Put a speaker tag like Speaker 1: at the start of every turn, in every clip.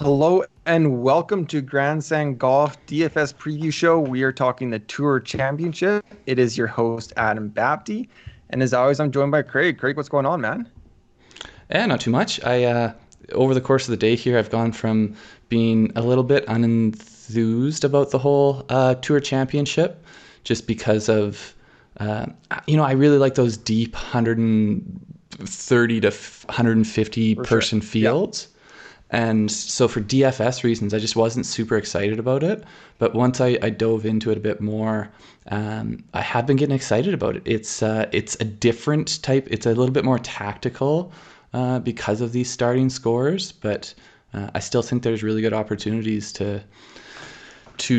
Speaker 1: Hello and welcome to Grand Sand Golf DFS preview show. We are talking the Tour Championship. It is your host, Adam Bapty. And as always, I'm joined by Craig. Craig, what's going on, man?
Speaker 2: Not too much. I over the course of the day here, I've gone from being a little bit unenthused about the whole Tour Championship, just because of I really like those deep 130 to 150 person fields. And so for DFS reasons, I just wasn't super excited about it. But once I dove into it a bit more, I have been getting excited about it. It's a different type. It's a little bit more tactical because of these starting scores. But I still think there's really good opportunities to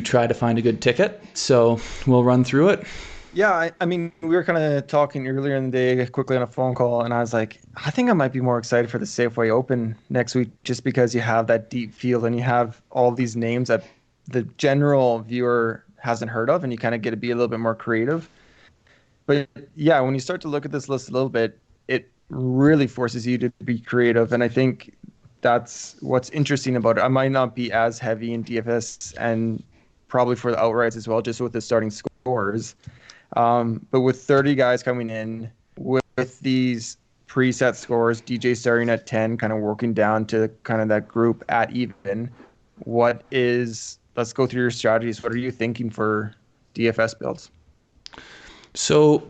Speaker 2: try to find a good ticket. So we'll run through it.
Speaker 1: Yeah, I mean, we were kind of talking earlier in the day quickly on a phone call, and I was like, I think I might be more excited for the Safeway Open next week just because you have that deep field and you have all these names that the general viewer hasn't heard of, and you kind of get to be a little bit more creative. But yeah, when you start to look at this list a little bit, it really forces you to be creative, and I think that's what's interesting about it. I might not be as heavy in DFS and probably for the outrights as well, just with the starting scores. But with 30 guys coming in with these preset scores, DJ starting at 10, kind of working down to kind of that group at even, let's go through your strategies. What are you thinking for DFS builds?
Speaker 2: So,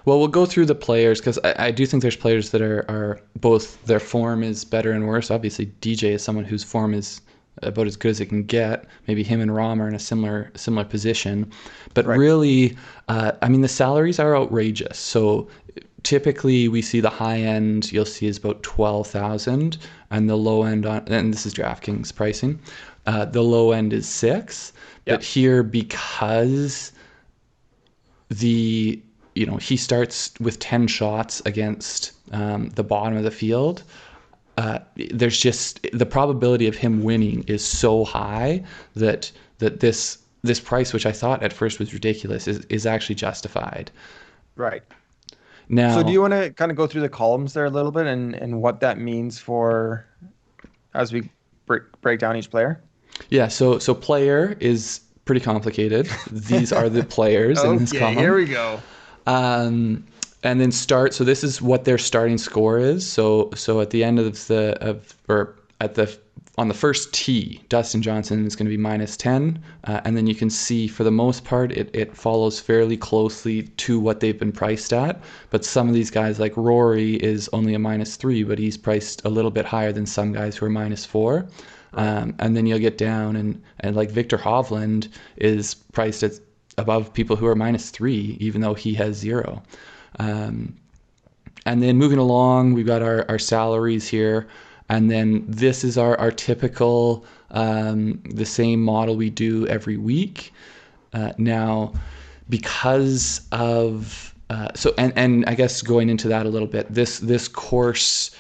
Speaker 2: well, we'll go through the players because I do think there's players that are both their form is better and worse. Obviously, DJ is someone whose form is about as good as it can get. Maybe him and Rahm are in a similar position. But really, the salaries are outrageous. So typically we see the high end you'll see is about 12,000, and the low end and this is DraftKings pricing. The low end is 6. Yep. But here, because he starts with 10 shots against the bottom of the field, there's just the probability of him winning is so high that this price, which I thought at first was ridiculous, is actually justified.
Speaker 1: Right.
Speaker 2: Now,
Speaker 1: so do you want to kind of go through the columns there a little bit and what that means for as we break down each player?
Speaker 2: Yeah. So player is pretty complicated. These are the players in this column.
Speaker 1: Here we go.
Speaker 2: And then start. So this is what their starting score is. So at the end on the first tee, Dustin Johnson is going to be -10, and then you can see for the most part it follows fairly closely to what they've been priced at. But some of these guys like Rory is only a -3, but he's priced a little bit higher than some guys who are -4. And then you'll get down and like Victor Hovland is priced at above people who are -3, even though he has 0. And then moving along, we've got our salaries here. And then this is our typical, the same model we do every week. Now, because of, and I guess going into that a little bit, this course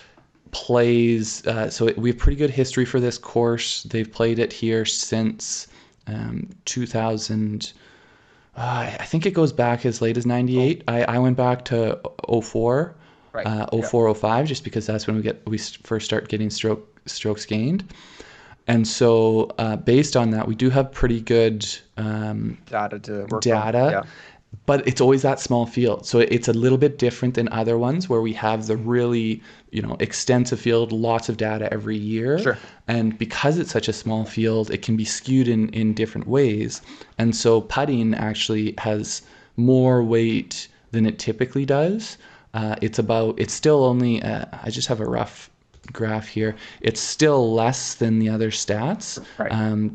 Speaker 2: plays, so we have pretty good history for this course. They've played it here since 2000. I think it goes back as late as 98. I went back to 04, 04, 05, just because that's when we first start getting strokes gained. And so based on that, we do have pretty good
Speaker 1: data to work
Speaker 2: data.
Speaker 1: on. Yeah.
Speaker 2: But it's always that small field. So it's a little bit different than other ones where we have the really, extensive field, lots of data every year.
Speaker 1: Sure.
Speaker 2: And because it's such a small field, it can be skewed in different ways. And so putting actually has more weight than it typically does. It's still only, I just have a rough graph here. It's still less than the other stats,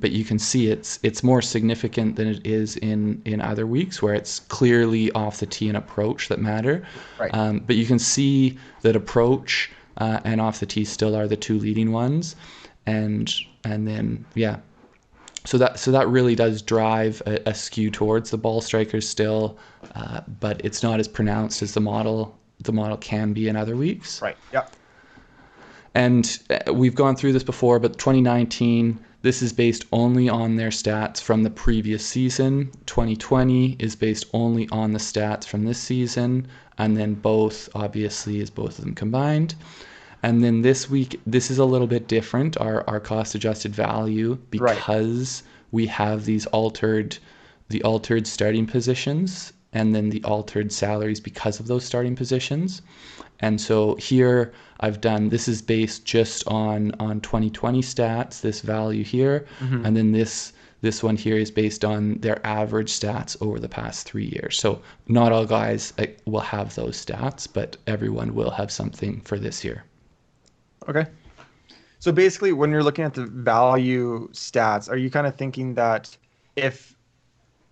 Speaker 2: but you can see it's more significant than it is in other weeks where it's clearly off the tee and approach that matter. But you can see that approach and off the tee still are the two leading ones, and then so that really does drive a skew towards the ball strikers still, but it's not as pronounced as the model can be in other weeks.
Speaker 1: Right. Yep.
Speaker 2: And we've gone through this before, but 2019, this is based only on their stats from the previous season. 2020 is based only on the stats from this season. And then both, obviously, is both of them combined. And then this week, this is a little bit different, our cost adjusted value,
Speaker 1: Right.
Speaker 2: because we have the altered starting positions and then the altered salaries because of those starting positions. And so here I've done, this is based just on 2020 stats, this value here,
Speaker 1: Hmm.
Speaker 2: and then this one here is based on their average stats over the past 3 years. So not all guys will have those stats, but everyone will have something for this year.
Speaker 1: Okay. So basically, when you're looking at the value stats, are you kind of thinking that if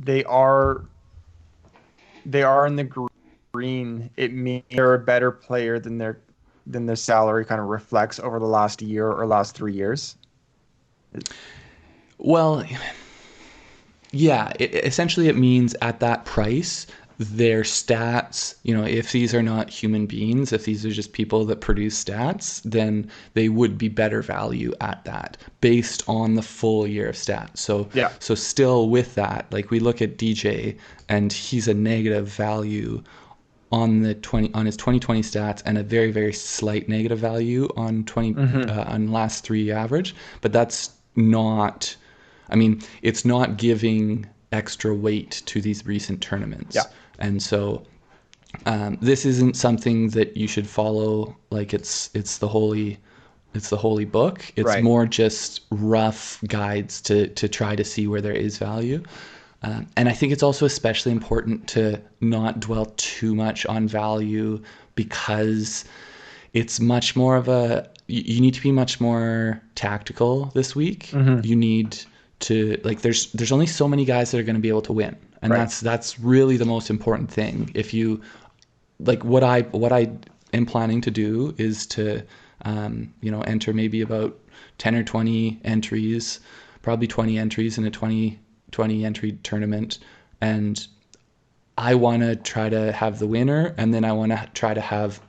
Speaker 1: they are they are in the green, it means they're a better player than their salary kind of reflects over the last year or last 3 years?
Speaker 2: Well, yeah, essentially it means at that price, their stats, if these are not human beings, if these are just people that produce stats, then they would be better value at that based on the full year of stats. So,
Speaker 1: Yeah.
Speaker 2: so still with that, like we look at DJ and he's a negative value on his 2020 stats and a very very slight negative value on 20
Speaker 1: Hmm.
Speaker 2: on last 3 average, but that's not, I mean, it's not giving extra weight to these recent
Speaker 1: Yeah.
Speaker 2: tournaments. And so this isn't something that you should follow like it's the holy book. It's
Speaker 1: Right.
Speaker 2: more just rough guides to try to see where there is value. And I think it's also especially important to not dwell too much on value, because it's much more of a, you need to be much more tactical this week.
Speaker 1: Hmm.
Speaker 2: You need to, like, there's only so many guys that are going to be able to win, and
Speaker 1: Right.
Speaker 2: that's really the most important thing. If you, like, what I am planning to do is to enter maybe about 10 or 20 entries, probably 20 entries in a 20 entry tournament, and I want to try to have the winner, and then I want to try to have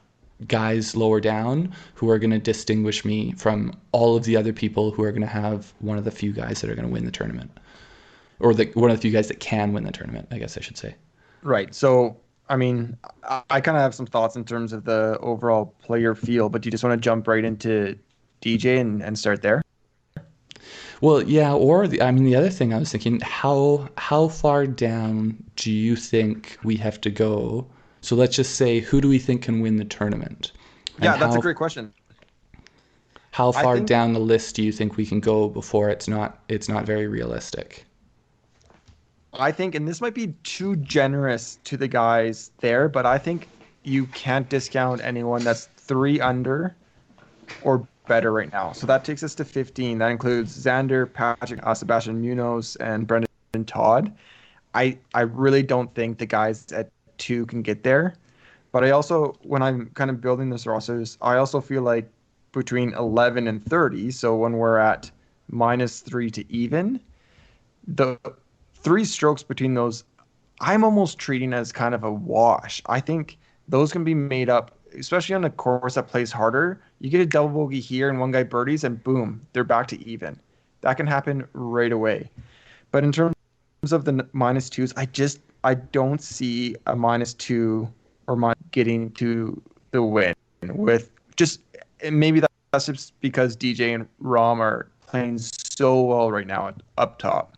Speaker 2: guys lower down who are going to distinguish me from all of the other people who are going to have one of the few guys that are going to win the tournament, or one of the few guys that can win the tournament, I guess I should say.
Speaker 1: Right. So, I mean, I kind of have some thoughts in terms of the overall player feel, but do you just want to jump right into DJ and start there?
Speaker 2: Well, yeah, or I mean, the other thing I was thinking, how far down do you think we have to go? So let's just say, who do we think can win the tournament, and
Speaker 1: Yeah, that's a great question.
Speaker 2: how
Speaker 1: I
Speaker 2: far
Speaker 1: think
Speaker 2: down the list do you think we can go before it's not very realistic?
Speaker 1: I think, and this might be too generous to the guys there, but I think you can't discount anyone that's three under or better right now. So that takes us to 15. That includes Xander, Patrick, Sebastian Munoz, and Brendan Todd. I really don't think the guys at two can get there. But I also, when I'm kind of building this rosters, I also feel like between 11 and 30, so when we're at -3 to even, the three strokes between those, I'm almost treating as kind of a wash. I think those can be made up, especially on a course that plays harder. You get a double bogey here and one guy birdies, and boom, they're back to even. That can happen right away. But in terms of the minus twos, I don't see a -2 or getting to the win with just, and maybe that's just because DJ and Rom are playing so well right now up top.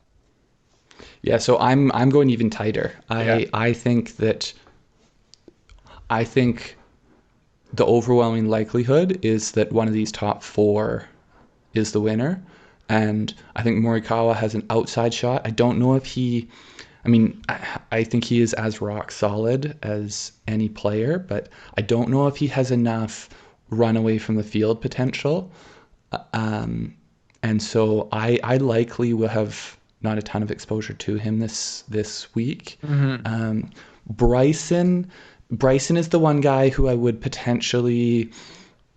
Speaker 2: Yeah, so I'm going even tighter.
Speaker 1: Yeah.
Speaker 2: I think the overwhelming likelihood is that one of these top four is the winner. And I think Morikawa has an outside shot. I don't know if he, I mean, I think he is as rock solid as any player, but I don't know if he has enough run away from the field potential. And so I likely will have not a ton of exposure to him this week.
Speaker 1: Hmm.
Speaker 2: Um, Bryson Bryson is the one guy who I would potentially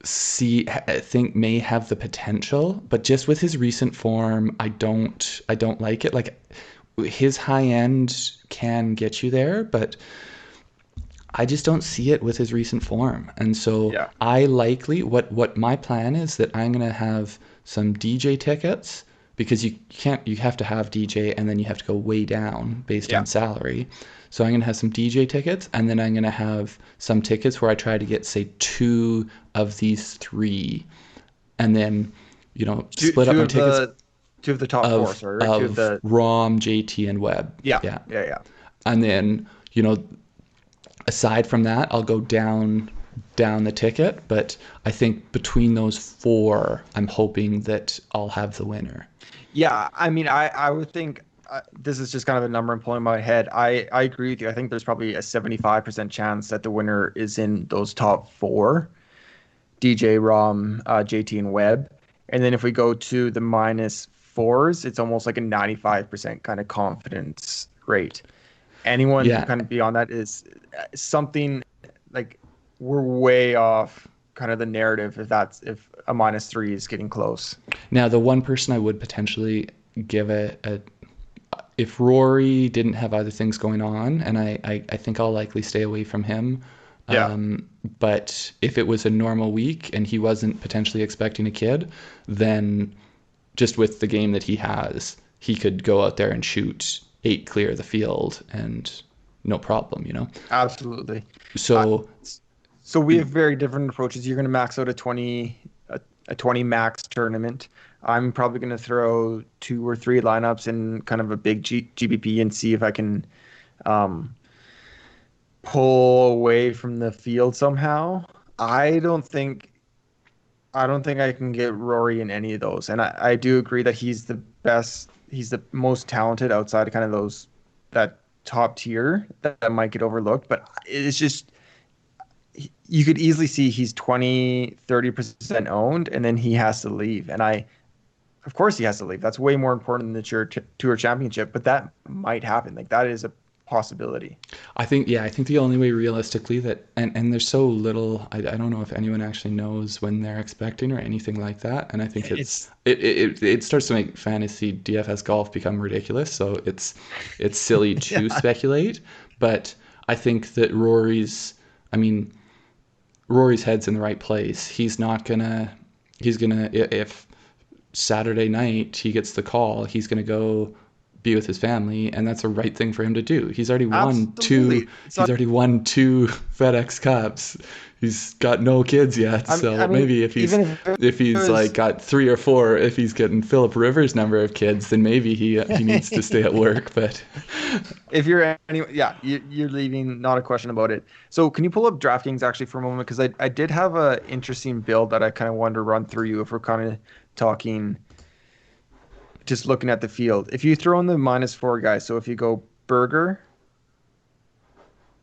Speaker 2: think may have the potential, but just with his recent form, I don't like it. Like, his high end can get you there, but I just don't see it with his recent form. And so
Speaker 1: Yeah.
Speaker 2: I likely, what my plan is, that I'm going to have some DJ tickets, because you can't, you have to have DJ and then you have to go way down based
Speaker 1: Yeah.
Speaker 2: on salary. So I'm going to have some DJ tickets, and then I'm going to have some tickets where I try to get, say, two of these three, and then,
Speaker 1: Two
Speaker 2: split up
Speaker 1: two
Speaker 2: my
Speaker 1: of
Speaker 2: tickets
Speaker 1: the two of the top four,
Speaker 2: of
Speaker 1: sorry, right? Two of the
Speaker 2: Rom, JT, and Webb.
Speaker 1: yeah,
Speaker 2: Yeah.
Speaker 1: yeah, yeah.
Speaker 2: And then, aside from that, I'll go down the ticket, but I think between those four, I'm hoping that I'll have the winner.
Speaker 1: Yeah, I mean, I would think this is just kind of a number I'm pulling in my head. I agree with you. I think there's probably a 75% chance that the winner is in those top four: DJ, Rom, JT, and Webb. And then if we go to the minus fours, it's almost like a 95% kind of confidence rate. Anyone
Speaker 2: Yeah.
Speaker 1: kind of beyond that is something like we're way off kind of the narrative if a minus three is getting close.
Speaker 2: Now, the one person I would potentially give a if Rory didn't have other things going on, and I think I'll likely stay away from him.
Speaker 1: Yeah,
Speaker 2: But if it was a normal week and he wasn't potentially expecting a kid, then just with the game that he has, he could go out there and shoot eight clear of the field and no problem.
Speaker 1: absolutely. Uh,
Speaker 2: So
Speaker 1: so we have very different approaches. You're going to max out a 20 max tournament. I'm probably going to throw two or three lineups in kind of a big GBP and see if I can um, pull away from the field somehow. I don't think I don't think I can get Rory in any of those. And I do agree that he's the best, he's the most talented outside of kind of those that top tier that might get overlooked. But it's just you could easily see he's 20-30% owned and then he has to leave. And of course he has to leave. That's way more important than the tour championship, but that might happen. Like that is a possibility.
Speaker 2: I think the only way realistically that, and there's so little, I don't know if anyone actually knows when they're expecting or anything like that. And I think
Speaker 1: It's
Speaker 2: it starts to make fantasy DFS golf become ridiculous. So it's silly to
Speaker 1: yeah,
Speaker 2: speculate, but I think that Rory's head's in the right place. If Saturday night he gets the call, he's gonna go be with his family, and that's the right thing for him to do. He's already won two.
Speaker 1: absolutely. It's
Speaker 2: He's
Speaker 1: not,
Speaker 2: already won two FedEx Cups. He's got no kids yet,
Speaker 1: I
Speaker 2: so
Speaker 1: mean,
Speaker 2: maybe
Speaker 1: even if it
Speaker 2: if he's like
Speaker 1: was
Speaker 2: got three or four, if he's getting Philip Rivers' number of kids, then maybe he needs to stay at work. But
Speaker 1: if you're anyway, yeah, you're leaving, not a question about it. So can you pull up DraftKings actually for a moment? Because I did have a interesting build that I kind of wanted to run through you if we're kind of talking, just looking at the field. If you throw in the minus four guys, so if you go Berger,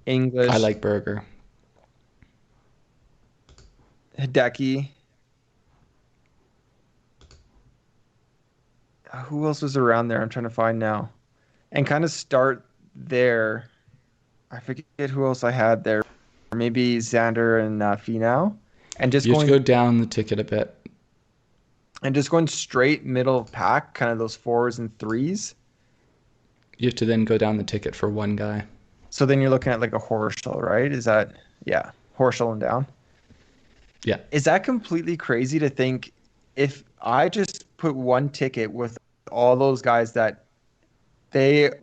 Speaker 2: I
Speaker 1: English,
Speaker 2: like Berger.
Speaker 1: Hideki, who else was around there? I'm trying to find now. And kind of start there. I forget who else I had there. Maybe Xander and Finau. And just
Speaker 2: You have to go
Speaker 1: going
Speaker 2: down the ticket a bit.
Speaker 1: straight middle of pack, kind of those fours and threes.
Speaker 2: You have to then go down the ticket for one guy.
Speaker 1: So then you're looking at like a Horschel, right? Is that yeah, Horschel and down.
Speaker 2: Yeah.
Speaker 1: Is that completely crazy to think if I just put one ticket with all those guys that they're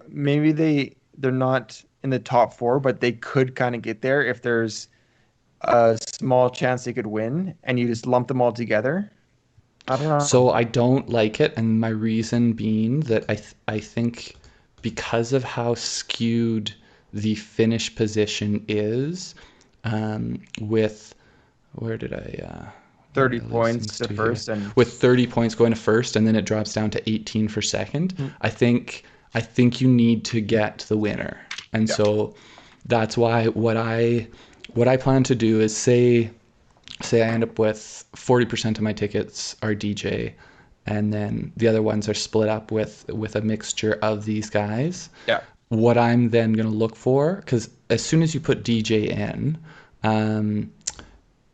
Speaker 1: not in the top four, but they could kind of get there if there's a small chance they could win, and you just lump them all together? I don't know.
Speaker 2: So I don't like it, and my reason being that I think because of how skewed the finish position is, with where did where did
Speaker 1: 30
Speaker 2: I lose
Speaker 1: points
Speaker 2: things
Speaker 1: to
Speaker 2: to here?
Speaker 1: first and
Speaker 2: With 30 points going to first, and then it drops down to 18 for second.
Speaker 1: mm,
Speaker 2: I think you need to get the winner, and
Speaker 1: yeah.
Speaker 2: so that's why what I plan to do is say I end up with 40% of my tickets are DJ, and then the other ones are split up with a mixture of these guys.
Speaker 1: Yeah.
Speaker 2: What I'm then going to look for, because as soon as you put DJ in,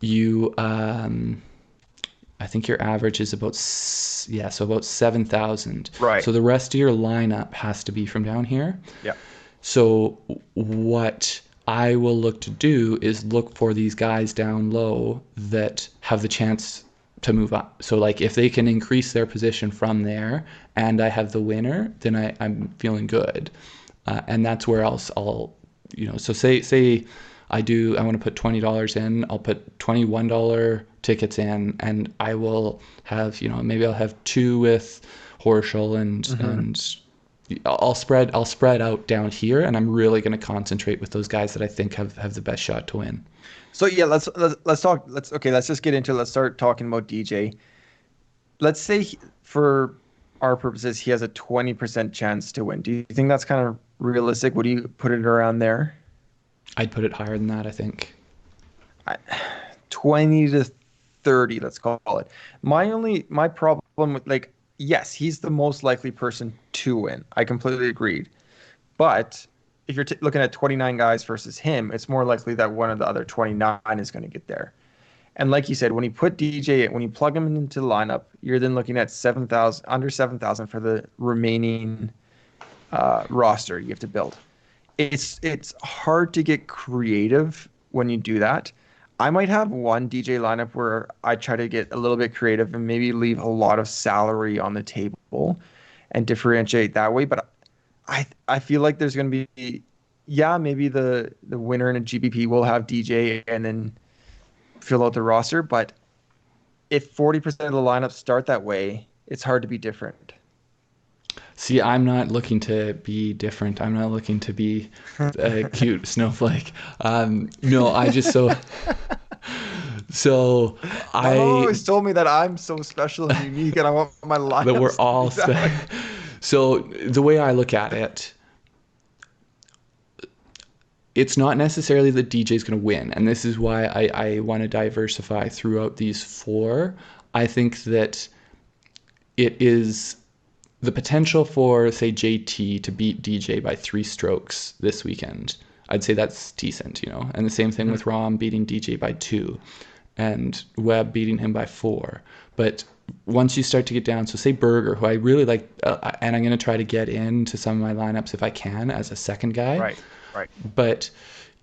Speaker 2: you I think your average is so about 7,000.
Speaker 1: Right.
Speaker 2: So the rest of your lineup has to be from down here.
Speaker 1: Yeah.
Speaker 2: So what I will look to do is look for these guys down low that have the chance to move up. So like if they can increase their position from there and I have the winner, then I'm feeling good. And that's where I'll so say I want to put $20 in, I'll put $21 tickets in, and I will have, maybe I'll have two with Horschel and I'll spread out down here, and I'm really going to concentrate with those guys that I think have the best shot to win.
Speaker 1: So yeah, let's talk. Let's just get into. Let's start talking about DJ. Let's say for our purposes, he has a 20% chance to win. Do you think that's kind of realistic? Would you put it around there?
Speaker 2: I'd put it higher than that, I think.
Speaker 1: 20 to 30, let's call it. My problem with, like, yes, he's the most likely person to win. I completely agreed. But if you're looking at 29 guys versus him, it's more likely that one of the other 29 is going to get there. And like you said, when you put DJ, when you plug him into the lineup, you're then looking at 7,000, under 7,000 for the remaining roster you have to build. It's hard to get creative when you do that. I might have one DJ lineup where I try to get a little bit creative and maybe leave a lot of salary on the table and differentiate that way. But I feel like there's going to be, yeah, maybe the winner in a GPP will have DJ and then fill out the roster. But if 40% of the lineups start that way, it's hard to be different.
Speaker 2: See, I'm not looking to be different. I'm not looking to be a cute snowflake. No, I just so
Speaker 1: My mom always told me that I'm so special and unique, and I want my lineups
Speaker 2: that we're all
Speaker 1: exactly.
Speaker 2: So the way I look at it, it's not necessarily that DJ is going to win, and this is why I want to diversify throughout these four. I think that it is the potential for, say, JT to beat DJ by 3 strokes this weekend. I'd say that's decent, And the same thing with Rahm beating DJ by 2 and Webb beating him by 4. But once you start to get down, so say Berger, who I really like, and I'm going to try to get into some of my lineups if I can as a second guy.
Speaker 1: Right.
Speaker 2: But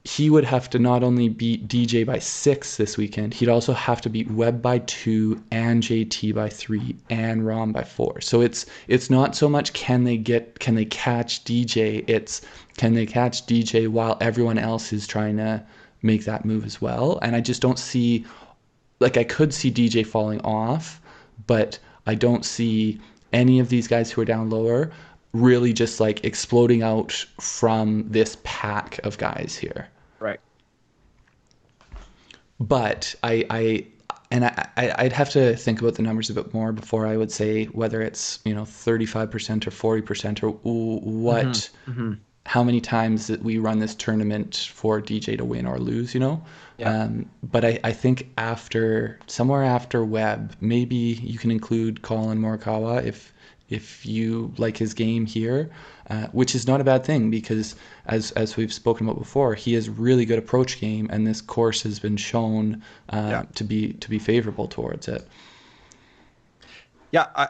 Speaker 2: he would have to not only beat DJ by 6 this weekend, he'd also have to beat Webb by 2 and JT by 3 and Rahm by 4. So it's not so much can they catch DJ, it's can they catch DJ while everyone else is trying to make that move as well. And I just don't see, like, I could see DJ falling off, but I don't see any of these guys who are down lower really just like exploding out from this pack of guys here.
Speaker 1: Right.
Speaker 2: But I'd have to think about the numbers a bit more before I would say whether it's 35% or 40% or what how many times that we run this tournament for DJ to win or lose,
Speaker 1: Yeah.
Speaker 2: But I think somewhere after Webb, maybe you can include Colin Morikawa if you like his game here, which is not a bad thing because as we've spoken about before, he has really good approach game, and this course has been shown to be favorable towards it.
Speaker 1: Yeah,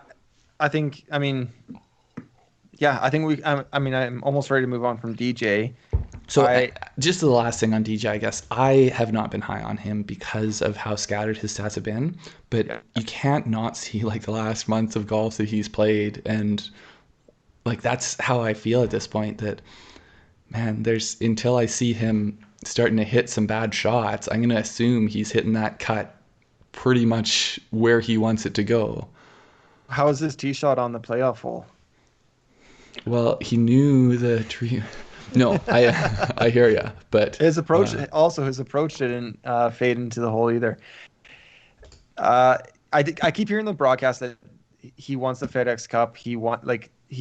Speaker 1: I think I'm almost ready to move on from DJ.
Speaker 2: So just the last thing on DJ, I guess I have not been high on him because of how scattered his stats have been, but you can't not see like the last months of golf that he's played, and like that's how I feel at this point. That man, until I see him starting to hit some bad shots, I'm gonna assume he's hitting that cut pretty much where he wants it to go.
Speaker 1: How is his tee shot on the playoff hole?
Speaker 2: Well, he knew the tree. No, I hear you, but
Speaker 1: his approach didn't fade into the hole either. I keep hearing the broadcast that he wants the FedEx Cup. He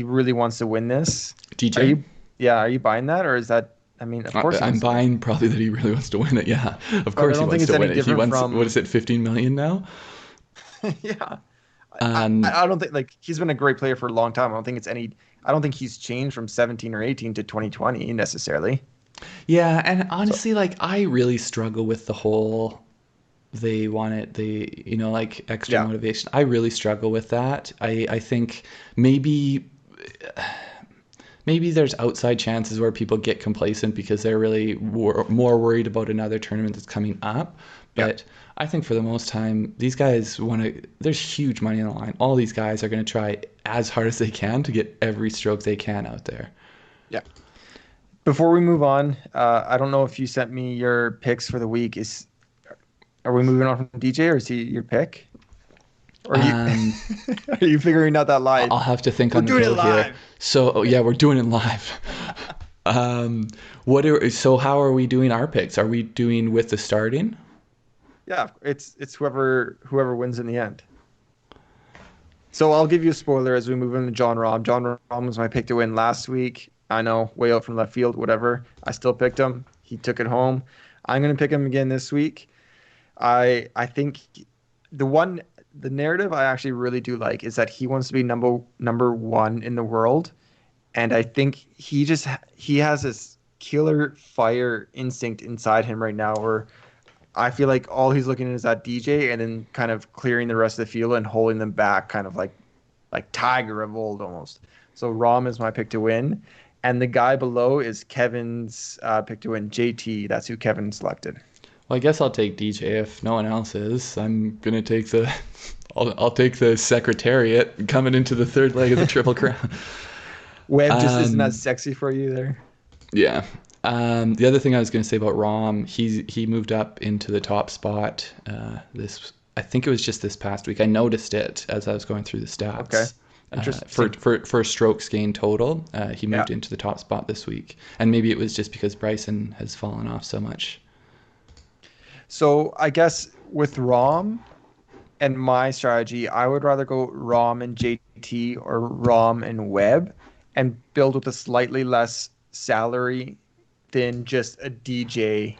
Speaker 1: really wants to win this.
Speaker 2: DJ,
Speaker 1: are you buying that, or is that? I mean, of course,
Speaker 2: I'm buying probably that he really wants to win it. Yeah, of course he wants to win it. He wants what is it, 15 million now?
Speaker 1: Yeah. I don't think he's been a great player for a long time. I don't think he's changed from 17 or 18 to 2020 necessarily.
Speaker 2: Yeah, and honestly, I really struggle with the whole they want it, extra motivation. I really struggle with that. I think maybe maybe there's outside chances where people get complacent because they're really more worried about another tournament that's coming up.
Speaker 1: Yeah.
Speaker 2: But I think for the most time, these guys want to, there's huge money on the line. All these guys are going to try as hard as they can to get every stroke they can out there.
Speaker 1: Yeah. Before we move on, I don't know if you sent me your picks for the week. Are we moving on from DJ or is he your pick? Or are you
Speaker 2: Um,
Speaker 1: are you figuring out that live?
Speaker 2: I'll have to think
Speaker 1: We're
Speaker 2: on the
Speaker 1: doing it
Speaker 2: go here.
Speaker 1: live.
Speaker 2: So, oh, yeah, we're doing it live. So how are we doing our picks? Are we doing with the starting?
Speaker 1: Yeah, it's whoever wins in the end. So I'll give you a spoiler as we move into John Rahm. John Rahm was my pick to win last week. I know, way out from left field, whatever. I still picked him. He took it home. I'm gonna pick him again this week. I think the one the narrative I actually really do like is that he wants to be number one in the world, and I think he has this killer fire instinct inside him right now where I feel like all he's looking at is that DJ and then kind of clearing the rest of the field and holding them back, kind of like Tiger of old almost. So Rom is my pick to win, and the guy below is Kevin's pick to win. JT, that's who Kevin selected.
Speaker 2: Well, I guess I'll take DJ if no one else is. I'm gonna take the, I'll take the Secretariat coming into the third leg of the Triple Crown.
Speaker 1: Webb just isn't
Speaker 2: Um,
Speaker 1: as sexy for you there.
Speaker 2: yeah. The other thing I was gonna say about Rom, he moved up into the top spot. I think it was just this past week. I noticed it as I was going through the
Speaker 1: Okay,
Speaker 2: stats.
Speaker 1: interesting.
Speaker 2: For strokes gained total, he
Speaker 1: Yeah.
Speaker 2: moved into the top spot this week, and maybe it was just because Bryson has fallen off so much.
Speaker 1: So I guess with Rom and my strategy, I would rather go Rom and JT or Rom and Webb and build with a slightly less salary than just a DJ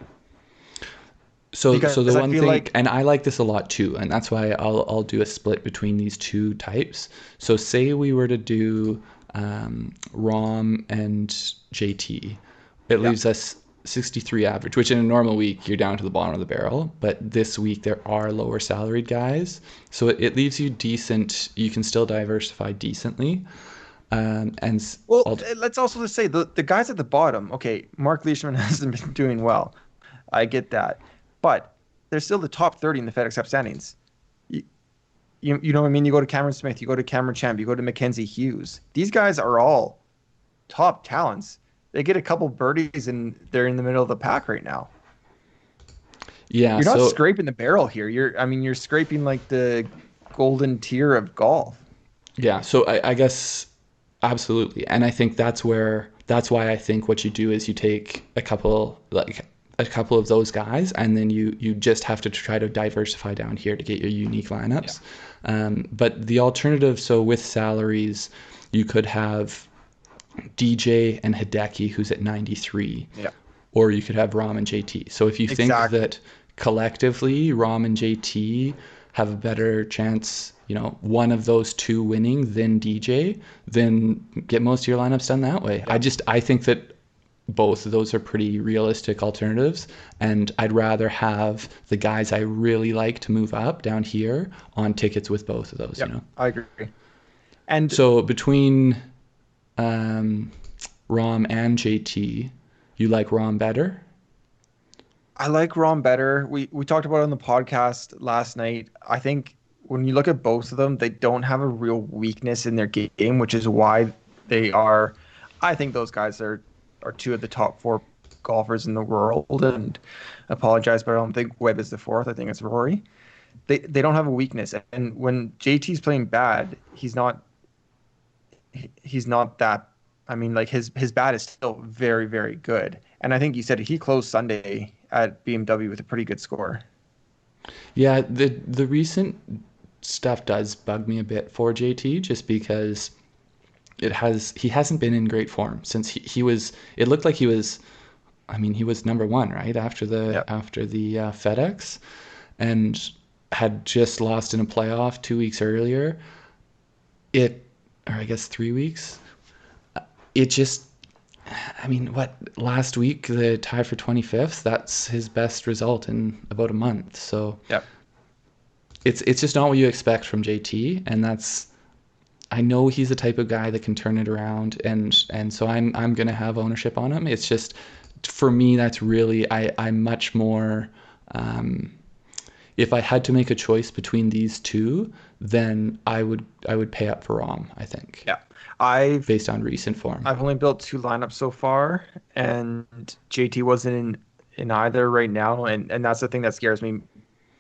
Speaker 2: So the
Speaker 1: because I
Speaker 2: one
Speaker 1: feel
Speaker 2: thing,
Speaker 1: like
Speaker 2: and I like this a lot too, and that's why I'll do a split between these two types. So say we were to do Rom and JT, it
Speaker 1: yeah,
Speaker 2: leaves us 63 average, which in a normal week you're down to the bottom of the barrel, but this week there are lower salaried guys, so it leaves you decent. You can still diversify decently, and
Speaker 1: well,
Speaker 2: I'll,
Speaker 1: let's also just say the guys at the bottom. Okay, Mark Leishman hasn't been doing well. I get that, but they're still the top 30 in the FedEx Cup standings. You, you know what I mean? You go to Cameron Smith, you go to Cameron Champ, you go to Mackenzie Hughes. These guys are all top talents. They get a couple birdies and they're in the middle of the pack right now.
Speaker 2: yeah.
Speaker 1: You're not
Speaker 2: So
Speaker 1: scraping the barrel here. You're scraping like the golden tier of golf.
Speaker 2: yeah, so I guess absolutely, and I think that's why I think what you do is you take a couple of those guys, and then you just have to try to diversify down here to get your unique
Speaker 1: Yeah.
Speaker 2: lineups. But the alternative, so with salaries, you could have DJ and Hideki, who's at 93,
Speaker 1: Yeah.
Speaker 2: or you could have Rom and JT. So if you think
Speaker 1: Exactly.
Speaker 2: that collectively Rom and JT have a better chance, one of those two winning than DJ, then get most of your lineups done that way.
Speaker 1: Yeah.
Speaker 2: I think that both of those are pretty realistic alternatives, and I'd rather have the guys I really like to move up down here on tickets with both of those.
Speaker 1: Yep. I agree. And
Speaker 2: So between Rom and JT, you like Rom better?
Speaker 1: I like Rom better. We talked about it on the podcast last night. I think when you look at both of them, they don't have a real weakness in their game, which is why they are. I think those guys are two of the top four golfers in the world. And apologize, but I don't think Webb is the fourth. I think it's Rory. They don't have a weakness, and when JT's playing bad, he's not that. I mean, like his bat is still very very good, and I think you said he closed Sunday at BMW with a pretty good score.
Speaker 2: Yeah, the recent stuff does bug me a bit for JT, just because he hasn't been in great form since he was. It looked like he was. I mean, he was number one, right,
Speaker 1: Yep.
Speaker 2: after the FedEx, and had just lost in a playoff 2 weeks earlier. Or I guess 3 weeks. It just, I mean, what, last week the tie for 25th? That's his best result in about a month. So
Speaker 1: Yep.
Speaker 2: it's just not what you expect from JT, and I know he's the type of guy that can turn it around, and so I'm gonna have ownership on him. It's just for me that's really I'm much more. If I had to make a choice between these two, then I would pay up for Rom, I think,
Speaker 1: Yeah. I've
Speaker 2: based on recent form.
Speaker 1: I've only built two lineups so far, and JT wasn't in either right now, and that's the thing that scares me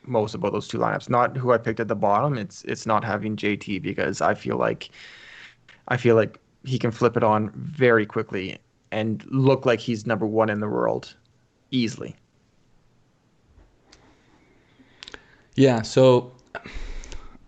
Speaker 1: most about those two lineups. Not who I picked at the bottom. It's not having JT because I feel like he can flip it on very quickly and look like he's number one in the world easily.
Speaker 2: Yeah, so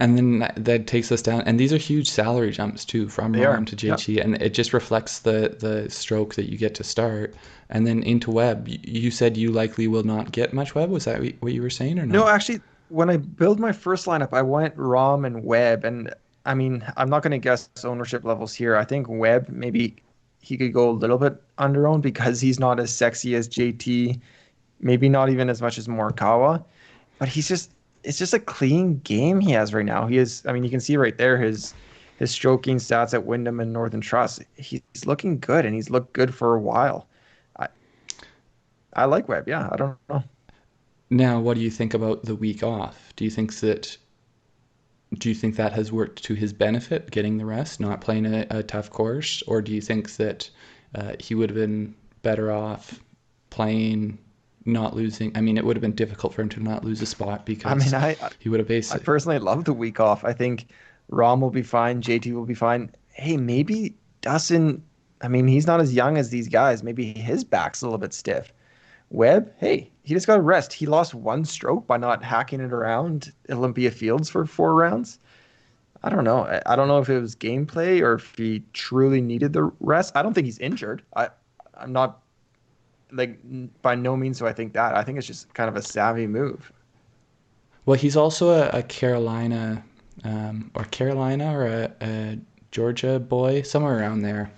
Speaker 2: and then that takes us down, and these are huge salary jumps too from
Speaker 1: They
Speaker 2: Rom
Speaker 1: are.
Speaker 2: to
Speaker 1: Yep.
Speaker 2: JT, and it just reflects the stroke that you get to start, and then into Webb. You said you likely will not get much Webb. Was that what you were saying or
Speaker 1: No,
Speaker 2: no?
Speaker 1: actually, when I build my first lineup, I went Rom and Webb, and I mean, I'm not going to guess ownership levels here. I think Webb maybe he could go a little bit under owned because he's not as sexy as JT, maybe not even as much as Morikawa, but it's just a clean game he has right now. He is, I mean, you can see right there his stroking stats at Wyndham and Northern Trust. He's looking good, and he's looked good for a while. I I like Webb. Yeah, I don't know.
Speaker 2: Now, what do you think about the week off? Do you think that has worked to his benefit, getting the rest, not playing a tough course, or do you think that he would have been better off playing, not losing? I mean, it would have been difficult for him to not lose a spot
Speaker 1: I mean,
Speaker 2: because
Speaker 1: I
Speaker 2: he would have
Speaker 1: I
Speaker 2: basically.
Speaker 1: personally love the week off. I think Rom will be fine. JT will be fine. Hey, maybe Dustin. I mean, he's not as young as these guys. Maybe his back's a little bit stiff. Webb, hey, he just got to rest. He lost one stroke by not hacking it around Olympia Fields for 4 rounds. I don't know. I don't know if it was gameplay or if he truly needed the rest. I don't think he's injured. I'm not like by no means do I think that. I think it's just kind of a savvy move.
Speaker 2: Well, he's also a Carolina, or a Georgia boy, somewhere around there.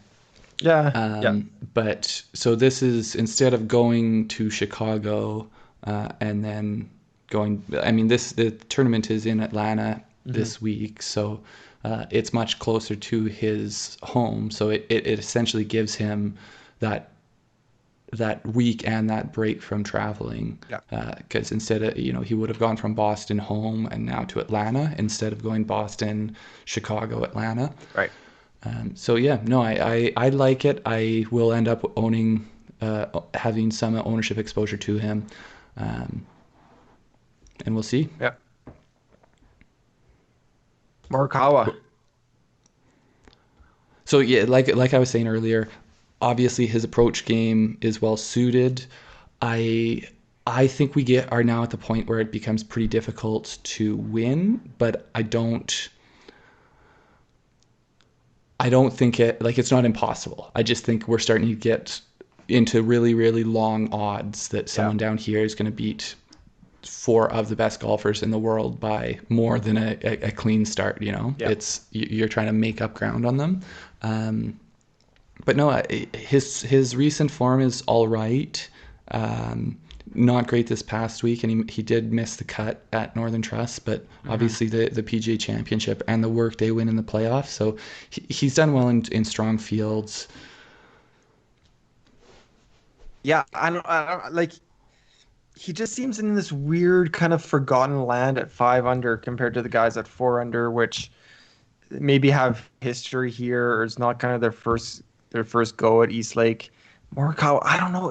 Speaker 1: Yeah, yeah.
Speaker 2: But so this is instead of going to Chicago and then going. I mean, the tournament is in Atlanta
Speaker 1: Hmm.
Speaker 2: this week, so it's much closer to his home. So it essentially gives him that that week and that break from traveling.
Speaker 1: Yeah,
Speaker 2: Because instead of, he would have gone from Boston home and now to Atlanta instead of going Boston, Chicago, Atlanta.
Speaker 1: right.
Speaker 2: So yeah, no, I like it. I will end up owning, having some ownership exposure to him, um, and we'll see.
Speaker 1: Yeah. Morikawa.
Speaker 2: So yeah, like I was saying earlier, obviously his approach game is well suited. I I think we get are now at the point where it becomes pretty difficult to win, but I don't think it's not impossible. I just think we're starting to get into really, really long odds that
Speaker 1: Yeah,
Speaker 2: someone down here is going to beat four of the best golfers in the world by more than a clean start.
Speaker 1: yeah.
Speaker 2: You're trying to make up ground on them. But no, his recent form is all right. Um, Not great this past week, and he did miss the cut at Northern Trust, but
Speaker 1: Hmm.
Speaker 2: obviously the PGA Championship and the work they win in the playoffs. So he's done well in strong fields.
Speaker 1: Yeah, I don't like he just seems in this weird kind of forgotten land at 5 under compared to the guys at 4 under, which maybe have history here or it's not kind of their first go at East Lake. Morikawa, I don't know.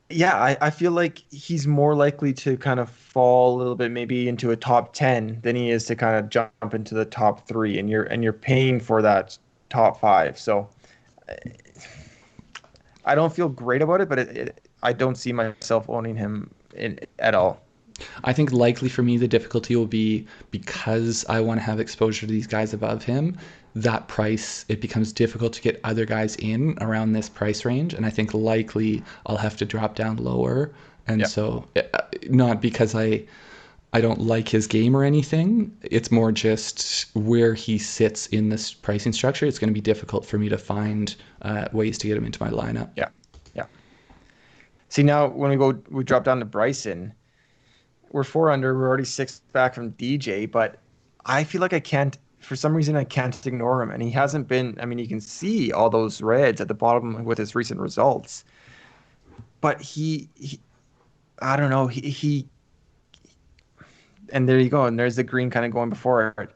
Speaker 1: Yeah, I feel like he's more likely to kind of fall a little bit maybe into a top 10 than he is to kind of jump into the top three, and you're paying for that top five. So I don't feel great about it, but I don't see myself owning him at all.
Speaker 2: I think likely for me the difficulty will be because I want to have exposure to these guys above him. That price, it becomes difficult to get other guys in around this price range, and I think likely I'll have to drop down lower. And
Speaker 1: Yeah.
Speaker 2: so, not because I don't like his game or anything. It's more just where he sits in this pricing structure. It's going to be difficult for me to find ways to get him into my lineup.
Speaker 1: Yeah. Yeah. See, now when we drop down to Bryson, we're 4 under. We're already six back from DJ, but I feel like I can't. for some reason I can't ignore him, and he hasn't been. I mean, you can see all those reds at the bottom with his recent results, but he I don't know, he and there you go, and there's the green kind of going before it.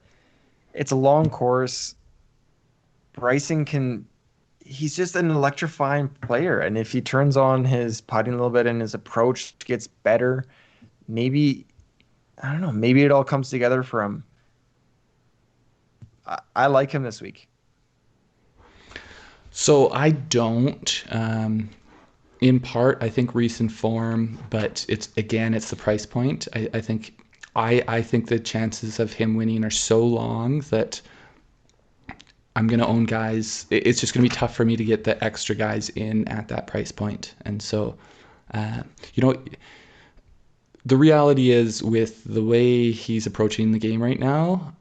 Speaker 1: It's a long course. Bryson can. He's just an electrifying player, and if he turns on his putting a little bit and his approach gets better, maybe I don't know. Maybe it all comes together for him. I like him this week.
Speaker 2: So I don't. In part, I think recent form, but it's the price point. I think the chances of him winning are so long that I'm gonna own guys. It's just gonna be tough for me to get the extra guys in at that price point. And so, uh, you know, the reality is with the way he's approaching the game right now,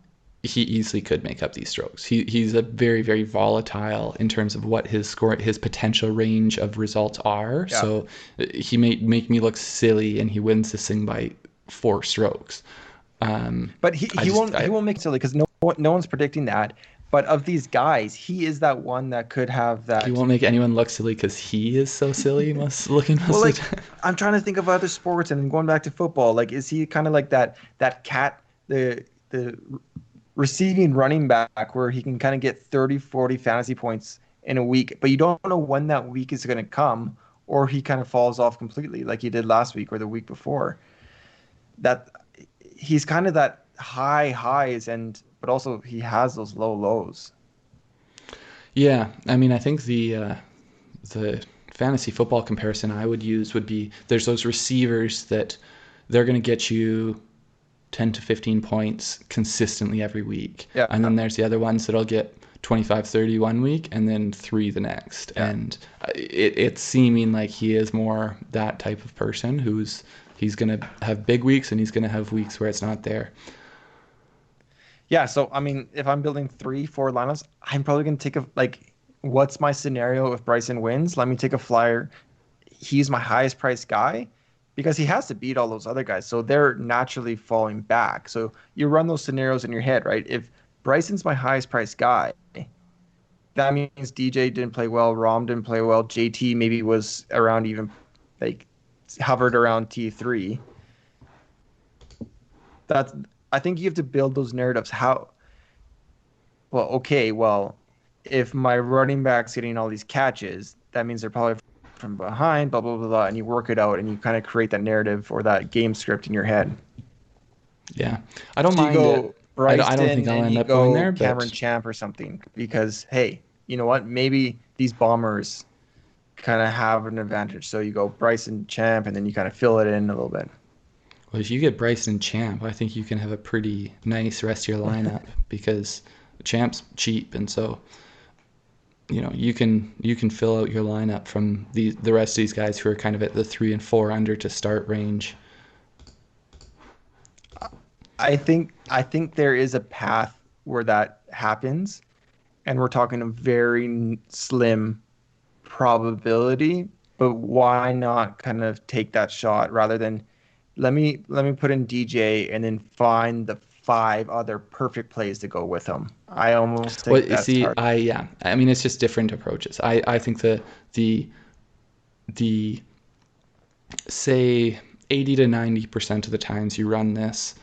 Speaker 2: he easily could make up these strokes. He's a very, very volatile in terms of what his potential range of results are.
Speaker 1: Yeah.
Speaker 2: So he may make me look silly and he wins this thing by 4 strokes.
Speaker 1: But
Speaker 2: I
Speaker 1: he
Speaker 2: just
Speaker 1: won't make it silly because no one's predicting that. But of these guys, he is that one that could have
Speaker 2: he
Speaker 1: that.
Speaker 2: won't make anyone look silly because he is so silly looking
Speaker 1: Well,
Speaker 2: most of
Speaker 1: like
Speaker 2: the time.
Speaker 1: I'm trying to think of other sports and going back to football. Like, is he kind of like that cat the receiving running back where he can kind of get 30, 40 fantasy points in a week, but you don't know when that week is going to come, or he kind of falls off completely like he did last week or the week before. That he's kind of that high highs and but also he has those low lows.
Speaker 2: Yeah, I mean, I think the fantasy football comparison I would use would be there's those receivers that they're going to get you 10 to 15 points consistently every week.
Speaker 1: Yeah.
Speaker 2: And then there's the other ones that'll get 25, 30 one week and then 3 the next.
Speaker 1: Yeah.
Speaker 2: And it's seeming like he is more that type of person he's going to have big weeks and he's going to have weeks where it's not there.
Speaker 1: Yeah, so I mean, if I'm building 3, 4 lineups, I'm probably gonna take a like, what's my scenario if Bryson wins? Let me take a flyer. He's my highest priced guy because he has to beat all those other guys, so they're naturally falling back. So you run those scenarios in your head, right? If Bryson's my highest priced guy, that means DJ didn't play well, Rom didn't play well, JT maybe was around even like hovered around T3. That's I think you have to build those narratives. Well, okay, well, if my running back's getting all these catches, that means they're probably from behind, blah, blah, blah, blah, and you work it out and you kind of create that narrative or that game script in your head.
Speaker 2: Yeah. I don't
Speaker 1: So you
Speaker 2: mind it.
Speaker 1: go
Speaker 2: I don't think
Speaker 1: Bryson
Speaker 2: I'll
Speaker 1: and
Speaker 2: end
Speaker 1: you
Speaker 2: up going
Speaker 1: go
Speaker 2: there,
Speaker 1: Cameron
Speaker 2: but
Speaker 1: Champ or something because, hey, you know what? Maybe these bombers kind of have an advantage. So you go Bryson Champ and then you kind of fill it in a little bit.
Speaker 2: well, if you get Bryson Champ, I think you can have a pretty nice rest of your lineup because Champ's cheap, and so you can fill out your lineup from the rest of these guys who are kind of at the 3 and 4 under to start range.
Speaker 1: I think there is a path where that happens, and we're talking a very slim probability. But why not kind of take that shot rather than let me put in DJ and then find the 5 other perfect plays to go with him. I almost
Speaker 2: Well,
Speaker 1: think
Speaker 2: you
Speaker 1: that's
Speaker 2: see,
Speaker 1: hard.
Speaker 2: yeah, I mean, it's just different approaches. I think the the say 80 to 90% of the times you run this,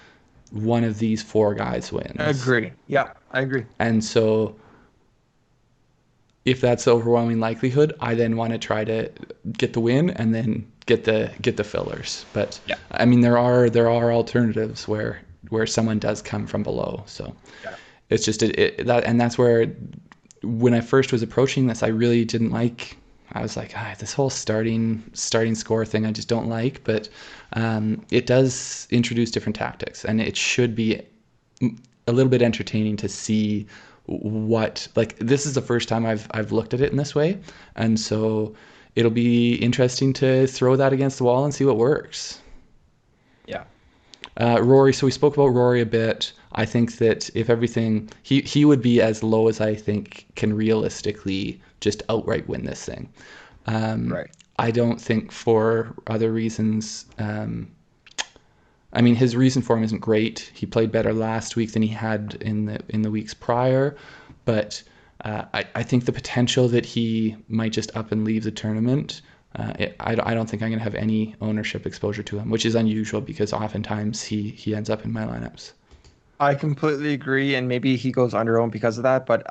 Speaker 2: one of these 4 guys
Speaker 1: I
Speaker 2: wins.
Speaker 1: agree. Yeah, I agree.
Speaker 2: And so if that's the overwhelming likelihood, I then want to try to get the win and then get the fillers. But
Speaker 1: Yeah.
Speaker 2: I mean, there are alternatives where someone does come from below. So
Speaker 1: Yeah.
Speaker 2: it's just that's where when I first was approaching this, I really didn't like. I was like, this whole starting score thing, I just don't like. But it does introduce different tactics, and it should be a little bit entertaining to see what like this is the first time I've looked at it in this way, and so it'll be interesting to throw that against the wall and see what works.
Speaker 1: Yeah.
Speaker 2: Rory, so we spoke about Rory a bit. I think that if everything, he would be as low as I think can realistically just outright win this thing.
Speaker 1: Right.
Speaker 2: I don't think for other reasons. I mean, his recent form isn't great. He played better last week than he had in the weeks prior, but I think the potential that he might just up and leave the tournament. I don't think I'm going to have any ownership exposure to him, which is unusual because oftentimes he ends up in my lineups.
Speaker 1: I completely agree, and maybe he goes under owned because of that. But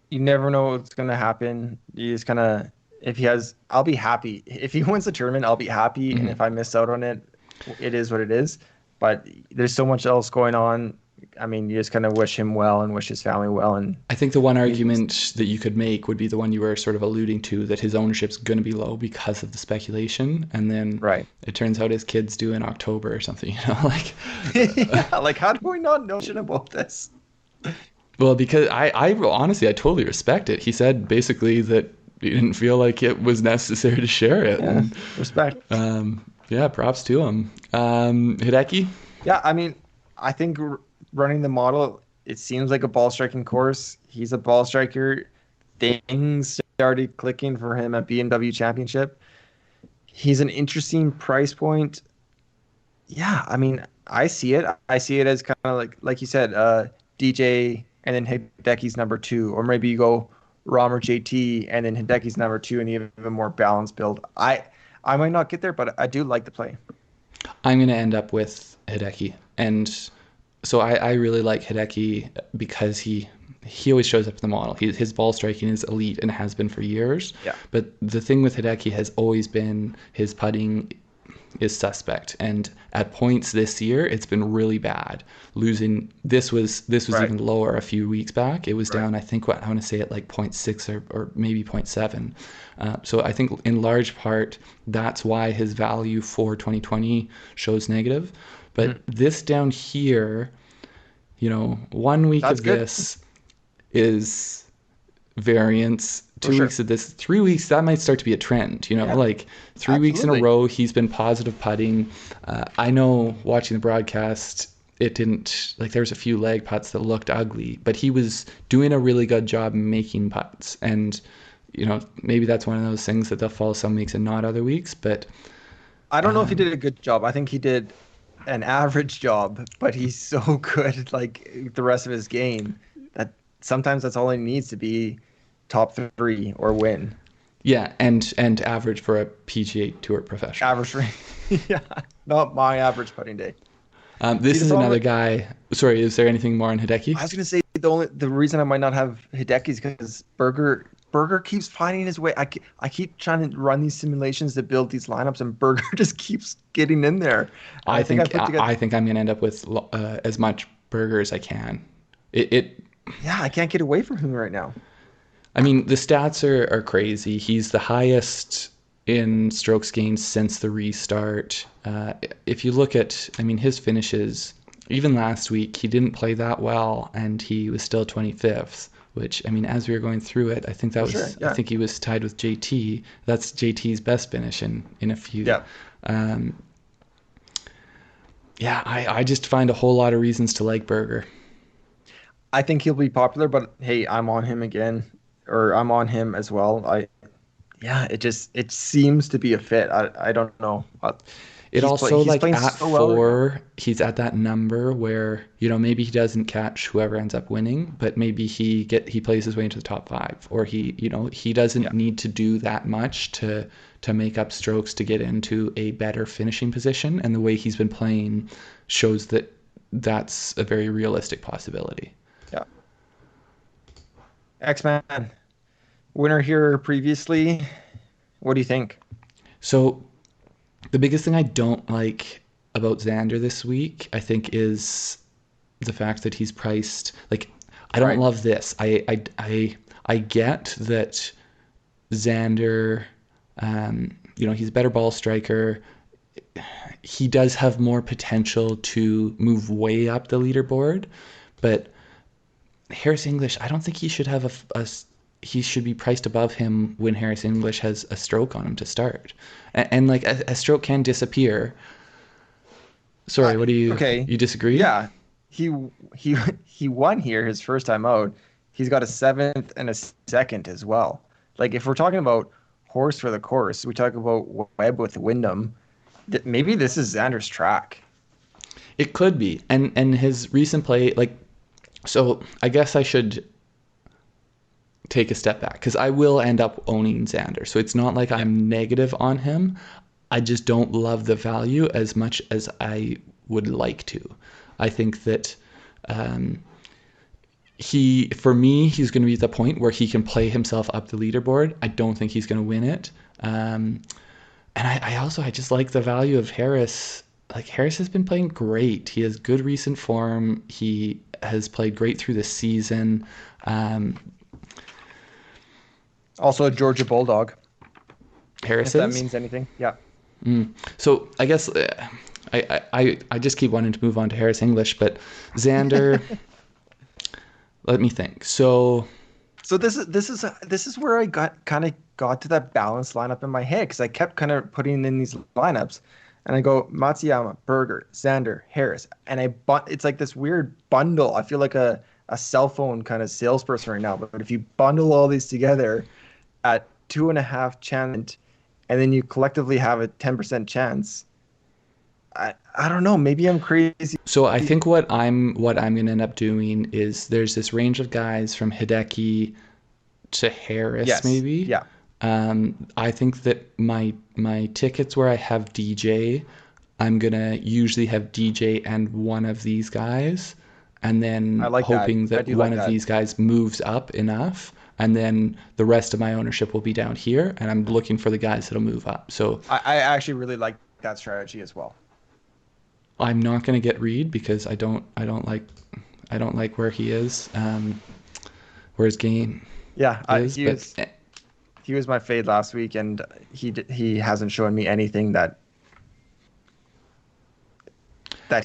Speaker 1: you never know what's gonna happen. You just kind of, if he has, I'll be happy if he wins the tournament. I'll be happy, and
Speaker 2: Mm-hmm.
Speaker 1: if I miss out on it, it is what it is. But there's so much else going on. I mean, you just kind of wish him well and wish his family well, and
Speaker 2: I think the one
Speaker 1: he's just
Speaker 2: argument that you could make would be the one you were sort of alluding to, that his ownership's going to be low because of the speculation, and then
Speaker 1: right.
Speaker 2: it turns out his kid's due in October or something, like,
Speaker 1: Yeah, like how do we not know shit about this?
Speaker 2: well, because I honestly, I totally respect it. He said basically that he didn't feel like it was necessary to share it,
Speaker 1: Yeah,
Speaker 2: and
Speaker 1: respect.
Speaker 2: yeah, props to him. Hideki?
Speaker 1: Yeah, I mean, I think running the model, it seems like a ball striking course. He's a ball striker. Things started clicking for him at BMW Championship. He's an interesting price point. Yeah, I mean, I see it. I see it as kind of like you said, DJ and then Hideki's number two, or maybe you go Rom or JT and then Hideki's number two, and you have a more balanced build. I might not get there, but I do like the play.
Speaker 2: I'm going to end up with Hideki. And so I really like Hideki because he always shows up in the model. His ball striking is elite and has been for years.
Speaker 1: Yeah.
Speaker 2: But the thing with Hideki has always been his putting is suspect. And at points this year, it's been really bad. Losing this was
Speaker 1: Right.
Speaker 2: even lower a few weeks back. It was
Speaker 1: Right.
Speaker 2: down, I think, what I want to say at like zero point 0.6 or maybe 0.7. So I think in large part that's why his value for 2020 shows negative. But this down here, 1 week
Speaker 1: That's
Speaker 2: of
Speaker 1: good
Speaker 2: this is variance.
Speaker 1: for
Speaker 2: 2 weeks
Speaker 1: sure.
Speaker 2: of this, 3 weeks, that might start to be a trend,
Speaker 1: Yeah,
Speaker 2: like 3 weeks in a
Speaker 1: absolutely.
Speaker 2: row, he's been positive putting. I know watching the broadcast, it didn't, like, there was a few leg putts that looked ugly, but he was doing a really good job making putts. And, maybe that's one of those things that they'll fall some weeks and not other weeks. But
Speaker 1: I don't know if he did a good job. I think he did an average job, but he's so good, like the rest of his game, that sometimes that's all he needs to be top three or win.
Speaker 2: yeah, and average for a PGA Tour professional.
Speaker 1: Average rate. Yeah, not my average putting day. See,
Speaker 2: This
Speaker 1: the
Speaker 2: is
Speaker 1: problem
Speaker 2: another
Speaker 1: with,
Speaker 2: guy. Sorry, is there anything more on Hideki?
Speaker 1: I was gonna say the reason I might not have Hideki is because Berger keeps finding his way. I keep trying to run these simulations to build these lineups, and Berger just keeps getting in there. And
Speaker 2: I
Speaker 1: I think I
Speaker 2: think
Speaker 1: put together.
Speaker 2: I think I'm gonna end up with as much burger as I can. It
Speaker 1: Yeah, I can't get away from him right now.
Speaker 2: I mean, the stats are crazy. He's the highest in strokes gained since the restart. If you look at, I mean, his finishes, even last week, he didn't play that well, and he was still 25th. Which, I mean, as we were going through it, I think
Speaker 1: For sure.
Speaker 2: I
Speaker 1: Yeah.
Speaker 2: think he was tied with JT. That's JT's best finish in a few.
Speaker 1: Yeah.
Speaker 2: Um, yeah, I just find a whole lot of reasons to like Burger.
Speaker 1: I think he'll be popular, but hey, I'm on him again, or I'm on him as well. Yeah, it seems to be a fit. I don't know.
Speaker 2: It also,
Speaker 1: He's
Speaker 2: like,
Speaker 1: playing
Speaker 2: at
Speaker 1: so well right now.
Speaker 2: 4, he's at that number where, maybe he doesn't catch whoever ends up winning, but maybe he plays his way into the top 5, or he doesn't
Speaker 1: Yeah.
Speaker 2: need to do that much to make up strokes to get into a better finishing position, and the way he's been playing shows that that's a very realistic possibility.
Speaker 1: Yeah. X-Man, winner here previously. What do you think?
Speaker 2: So the biggest thing I don't like about Xander this week, I think, is the fact that he's priced like, I don't
Speaker 1: Right.
Speaker 2: love this. I get that Xander, he's a better ball striker. He does have more potential to move way up the leaderboard, but Harris English, I don't think he should have he should be priced above him when Harris English has a stroke on him to start. And like, a stroke can disappear.
Speaker 1: Uh,
Speaker 2: Sorry, what do
Speaker 1: okay.
Speaker 2: you disagree?
Speaker 1: Yeah. He he he won here his first time out. He's got a seventh and a second as well. Like if we're talking about horse for the course, we talk about Webb with Wyndham. Maybe this is Xander's track.
Speaker 2: It could be, and his recent play, like, so I guess I should take a step back because I will end up owning Xander. So it's not like
Speaker 1: Yeah.
Speaker 2: I'm negative on him. I just don't love the value as much as I would like to. I think that um, for me, he's going to be at the point where he can play himself up the leaderboard. I don't think he's going to win it. And I just like the value of Harris. Like Harris has been playing great. He has good recent form. He has played great through the season. Um,
Speaker 1: Also a Georgia Bulldog,
Speaker 2: Harris
Speaker 1: if that
Speaker 2: is.
Speaker 1: means anything. Yeah.
Speaker 2: So I guess I just keep wanting to move on to Harris English, but Xander. Let me think. So
Speaker 1: So this is where I got to that balanced lineup in my head because I kept kind of putting in these lineups, and I go Matsuyama, Berger, Xander, Harris, and it's like this weird bundle. I feel like a cell phone kind of salesperson right now. But if you bundle all these together at 2.5 chance, and then you collectively have a 10% chance, I don't know. Maybe I'm crazy.
Speaker 2: so I think what I'm gonna end up doing is there's this range of guys from Hideki to Harris
Speaker 1: Yes.
Speaker 2: maybe.
Speaker 1: Yeah.
Speaker 2: I think that my tickets where I have DJ, I'm gonna usually have DJ and one of these guys, and
Speaker 1: I
Speaker 2: then
Speaker 1: like that.
Speaker 2: hoping
Speaker 1: I
Speaker 2: that
Speaker 1: do
Speaker 2: one
Speaker 1: like
Speaker 2: of
Speaker 1: that.
Speaker 2: these guys moves up enough, and then the rest of my ownership will be down here, and I'm looking for the guys that'll move up. So
Speaker 1: I actually really like that strategy as well.
Speaker 2: I'm not gonna get Reed because I don't like where he is, where his game
Speaker 1: Yeah,
Speaker 2: is, but
Speaker 1: he was my fade last week, and he hasn't shown me anything that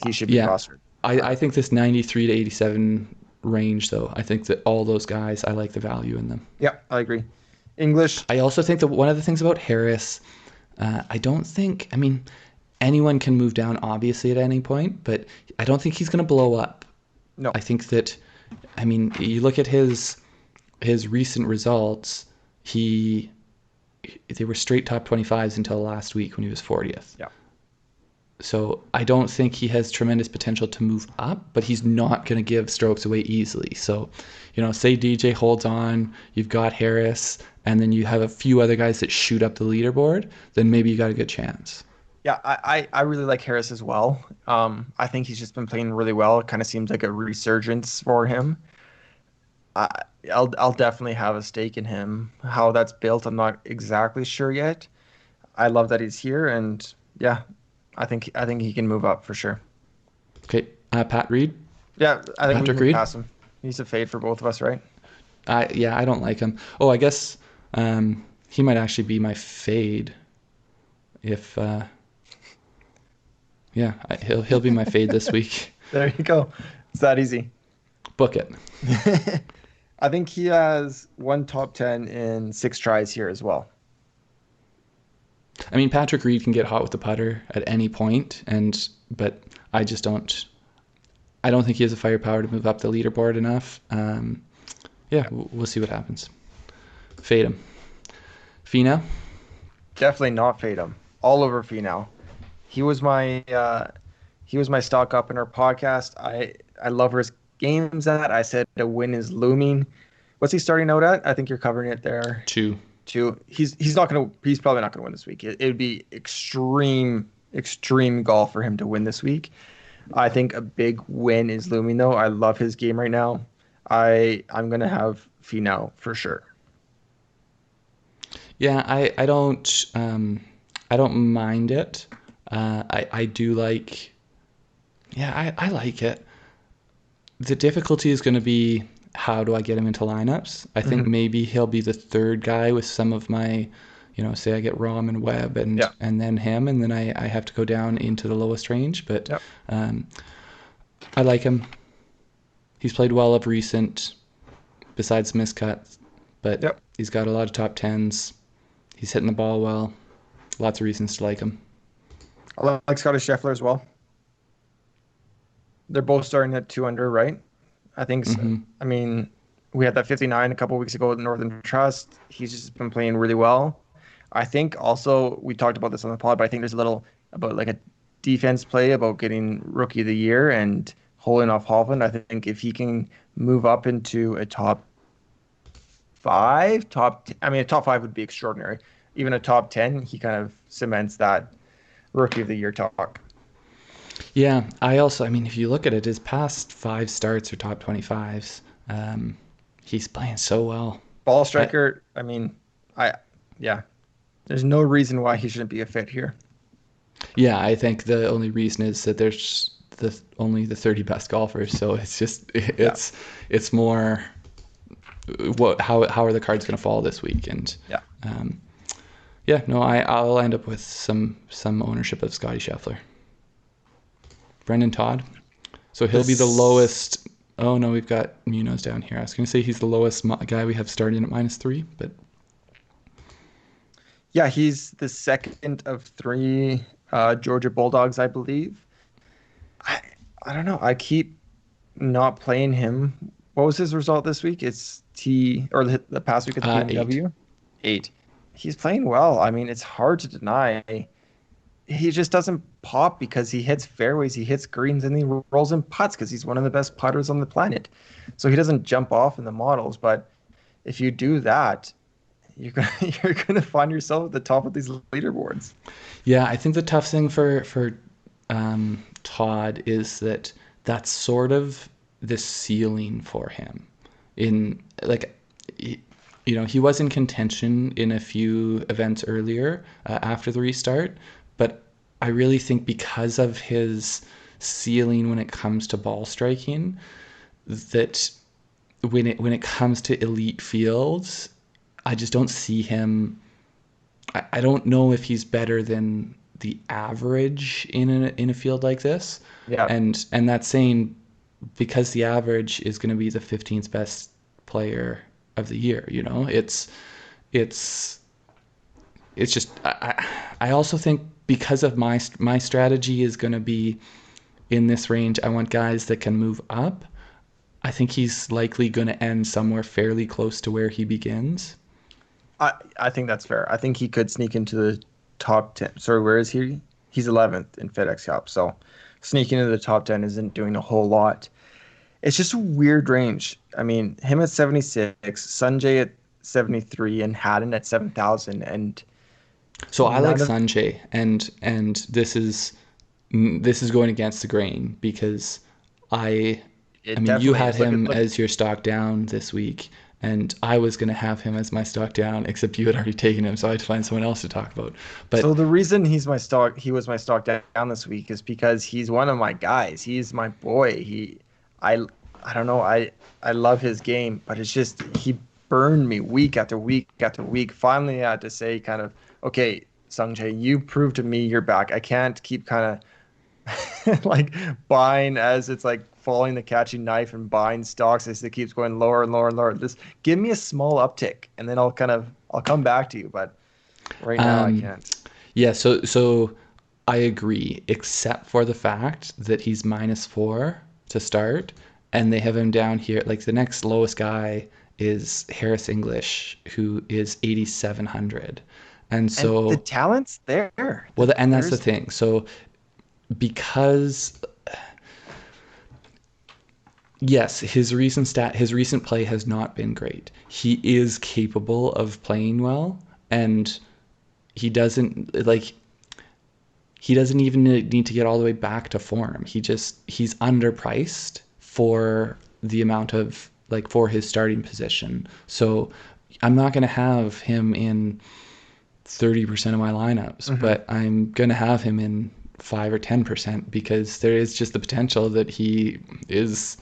Speaker 1: he should be
Speaker 2: yeah,
Speaker 1: rostered.
Speaker 2: I think this 93 to 87 range, though, I think that all those guys, I like the value in them.
Speaker 1: Yeah, I agree. English,
Speaker 2: I also think that one of the things about Harris, I don't think, I mean, anyone can move down, obviously, at any point, but I don't think he's going to blow up.
Speaker 1: no.
Speaker 2: I think that, I mean, you look at his recent results, he they were straight top 25s until last week when he was 40th.
Speaker 1: Yeah.
Speaker 2: So I don't think he has tremendous potential to move up, but he's not going to give strokes away easily. So, say DJ holds on, you've got Harris, and then you have a few other guys that shoot up the leaderboard, then maybe you got a good chance.
Speaker 1: Yeah, I really like Harris as well. I think he's just been playing really well. It kind of seems like a resurgence for him. I, I'll definitely have a stake in him. How that's built, I'm not exactly sure yet. I love that he's here, and yeah, I think he can move up for sure.
Speaker 2: Okay, Pat Reed,
Speaker 1: Yeah, I think we can
Speaker 2: Patrick
Speaker 1: move
Speaker 2: Reed.
Speaker 1: past him. He's a fade for both of us, right?
Speaker 2: I don't like him. Oh, I guess he might actually be my fade if yeah, he'll be my fade this week.
Speaker 1: There you go. It's that easy.
Speaker 2: Book it.
Speaker 1: I think he has one top 10 in 6 tries here as well.
Speaker 2: I mean, Patrick Reed can get hot with the putter at any point, but I just don't. I don't think he has the firepower to move up the leaderboard enough. Yeah, we'll see what happens. Fade him. Fina.
Speaker 1: Definitely not fade him. All over Finau. He was my stock up in our podcast. I love where his games at. I said a win is looming. What's he starting out at? I think you're covering it there
Speaker 2: Two.
Speaker 1: too. He's probably not gonna win this week. It would be extreme golf for him to win this week. I think a big win is looming though. I love his game right now. I'm gonna have Finau for sure.
Speaker 2: Yeah, I don't mind it. I do like. Yeah, I like it. The difficulty is going to be how do I get him into lineups? I think
Speaker 1: Mhm.
Speaker 2: maybe he'll be the third guy with some of my, say I get Rom and Webb and
Speaker 1: Yeah.
Speaker 2: and then him, and then I have to go down into the lowest range. But
Speaker 1: Yep.
Speaker 2: um, I like him. He's played well of recent, besides miscuts, but
Speaker 1: Yep.
Speaker 2: he's got a lot of top tens. He's hitting the ball well. Lots of reasons to like him.
Speaker 1: I like Scottish Scheffler as well. They're both starting at 2 under, right? I think so.
Speaker 2: Hmm.
Speaker 1: I mean, we had that 59 a couple weeks ago at Northern Trust. He's just been playing really well. I think also we talked about this on the pod, but I think there's a little about like defense play about getting rookie of the year and holding off Hovland. I think if he can move up into a top five, I mean, a top five would be extraordinary. Even a top 10, he kind of cements that rookie of the year talk.
Speaker 2: Yeah, I mean, if you look at it, his past five starts are top 25s. He's playing so well.
Speaker 1: Ball
Speaker 2: I,
Speaker 1: striker, I mean, I, yeah, there's no reason why he shouldn't be a fit here.
Speaker 2: yeah, I think the only reason is that there's only the 30 best golfers, so it's just
Speaker 1: Yeah,
Speaker 2: it's more how are the cards going to fall this week, and
Speaker 1: yeah.
Speaker 2: um, yeah, no, I'll end up with some ownership of Scotty Scheffler. Brendan Todd. So he'll be the
Speaker 1: This,
Speaker 2: lowest. Oh no, we've got Munoz down here. I was going to say he's the lowest guy we have starting at -3, but
Speaker 1: yeah, he's the second of three Georgia Bulldogs, I believe. I, I don't know. I keep not playing him. What was his result this week? It's T or the past week at the
Speaker 2: 8.
Speaker 1: BMW. Eight. He's playing well. I mean, it's hard to deny. He just doesn't pop because he hits fairways, he hits greens, and he rolls in putts because he's one of the best putters on the planet. So he doesn't jump off in the models. But if you do that, you're gonna you're gonna find yourself at the top of these leaderboards.
Speaker 2: Yeah, I think the tough thing for Todd is that that's sort of the ceiling for him. In like, he was in contention in a few events earlier after the restart, but I really think because of his ceiling when it comes to ball striking, that when it comes to elite fields, I just don't see him. I don't know if he's better than the average in a field like this,
Speaker 1: Yeah.
Speaker 2: and that's saying because the average is going to be the 15th best player of the year. It's it's just I also think because of my strategy is going to be in this range. I want guys that can move up. I think he's likely going to end somewhere fairly close to where he begins.
Speaker 1: I think that's fair. I think he could sneak into the top 10. Sorry, where is he? He's 11th in FedEx Cup. So sneaking into the top 10 isn't doing a whole lot. It's just a weird range. I mean, him at 76, Sanjay at 73, and Haddon at 7,000. And
Speaker 2: So I like
Speaker 1: none of
Speaker 2: Sanjay, and this is going against the grain because I I
Speaker 1: it
Speaker 2: mean, you
Speaker 1: definitely
Speaker 2: had
Speaker 1: is. Look at
Speaker 2: him
Speaker 1: look.
Speaker 2: as your stock down this week, and I was going to have him as my stock down, except you had already taken him, so I had to find someone else to talk about.
Speaker 1: So
Speaker 2: But
Speaker 1: the reason he was my stock down this week is because he's one of my guys. He's my boy. I, I don't know. I love his game, but it's just he burned me week after week after week. Finally, I had to say, kind of, okay, Sungjae, you proved to me you're back. I can't keep kind of like buying as it's like falling the catching knife and buying stocks as it keeps going lower and lower and lower. Just give me a small uptick, and then I'll come back to you. But right now, I
Speaker 2: um,
Speaker 1: can't.
Speaker 2: yeah, so I agree, except for the fact that he's -4 to start, and they have him down here. Like the next lowest guy is Harris English, who is 8,700, and
Speaker 1: And the
Speaker 2: so
Speaker 1: talent's there.
Speaker 2: well, and that's the
Speaker 1: There's
Speaker 2: thing. So because yes, his recent play has not been great. He is capable of playing well, and he doesn't like he doesn't even need to get all the way back to form. He's underpriced for the amount of like for his starting position. So I'm not going to have him in 30% of my lineups,
Speaker 1: Mhm.
Speaker 2: but I'm going to have him in 5 or 10% because there is just the potential that he is,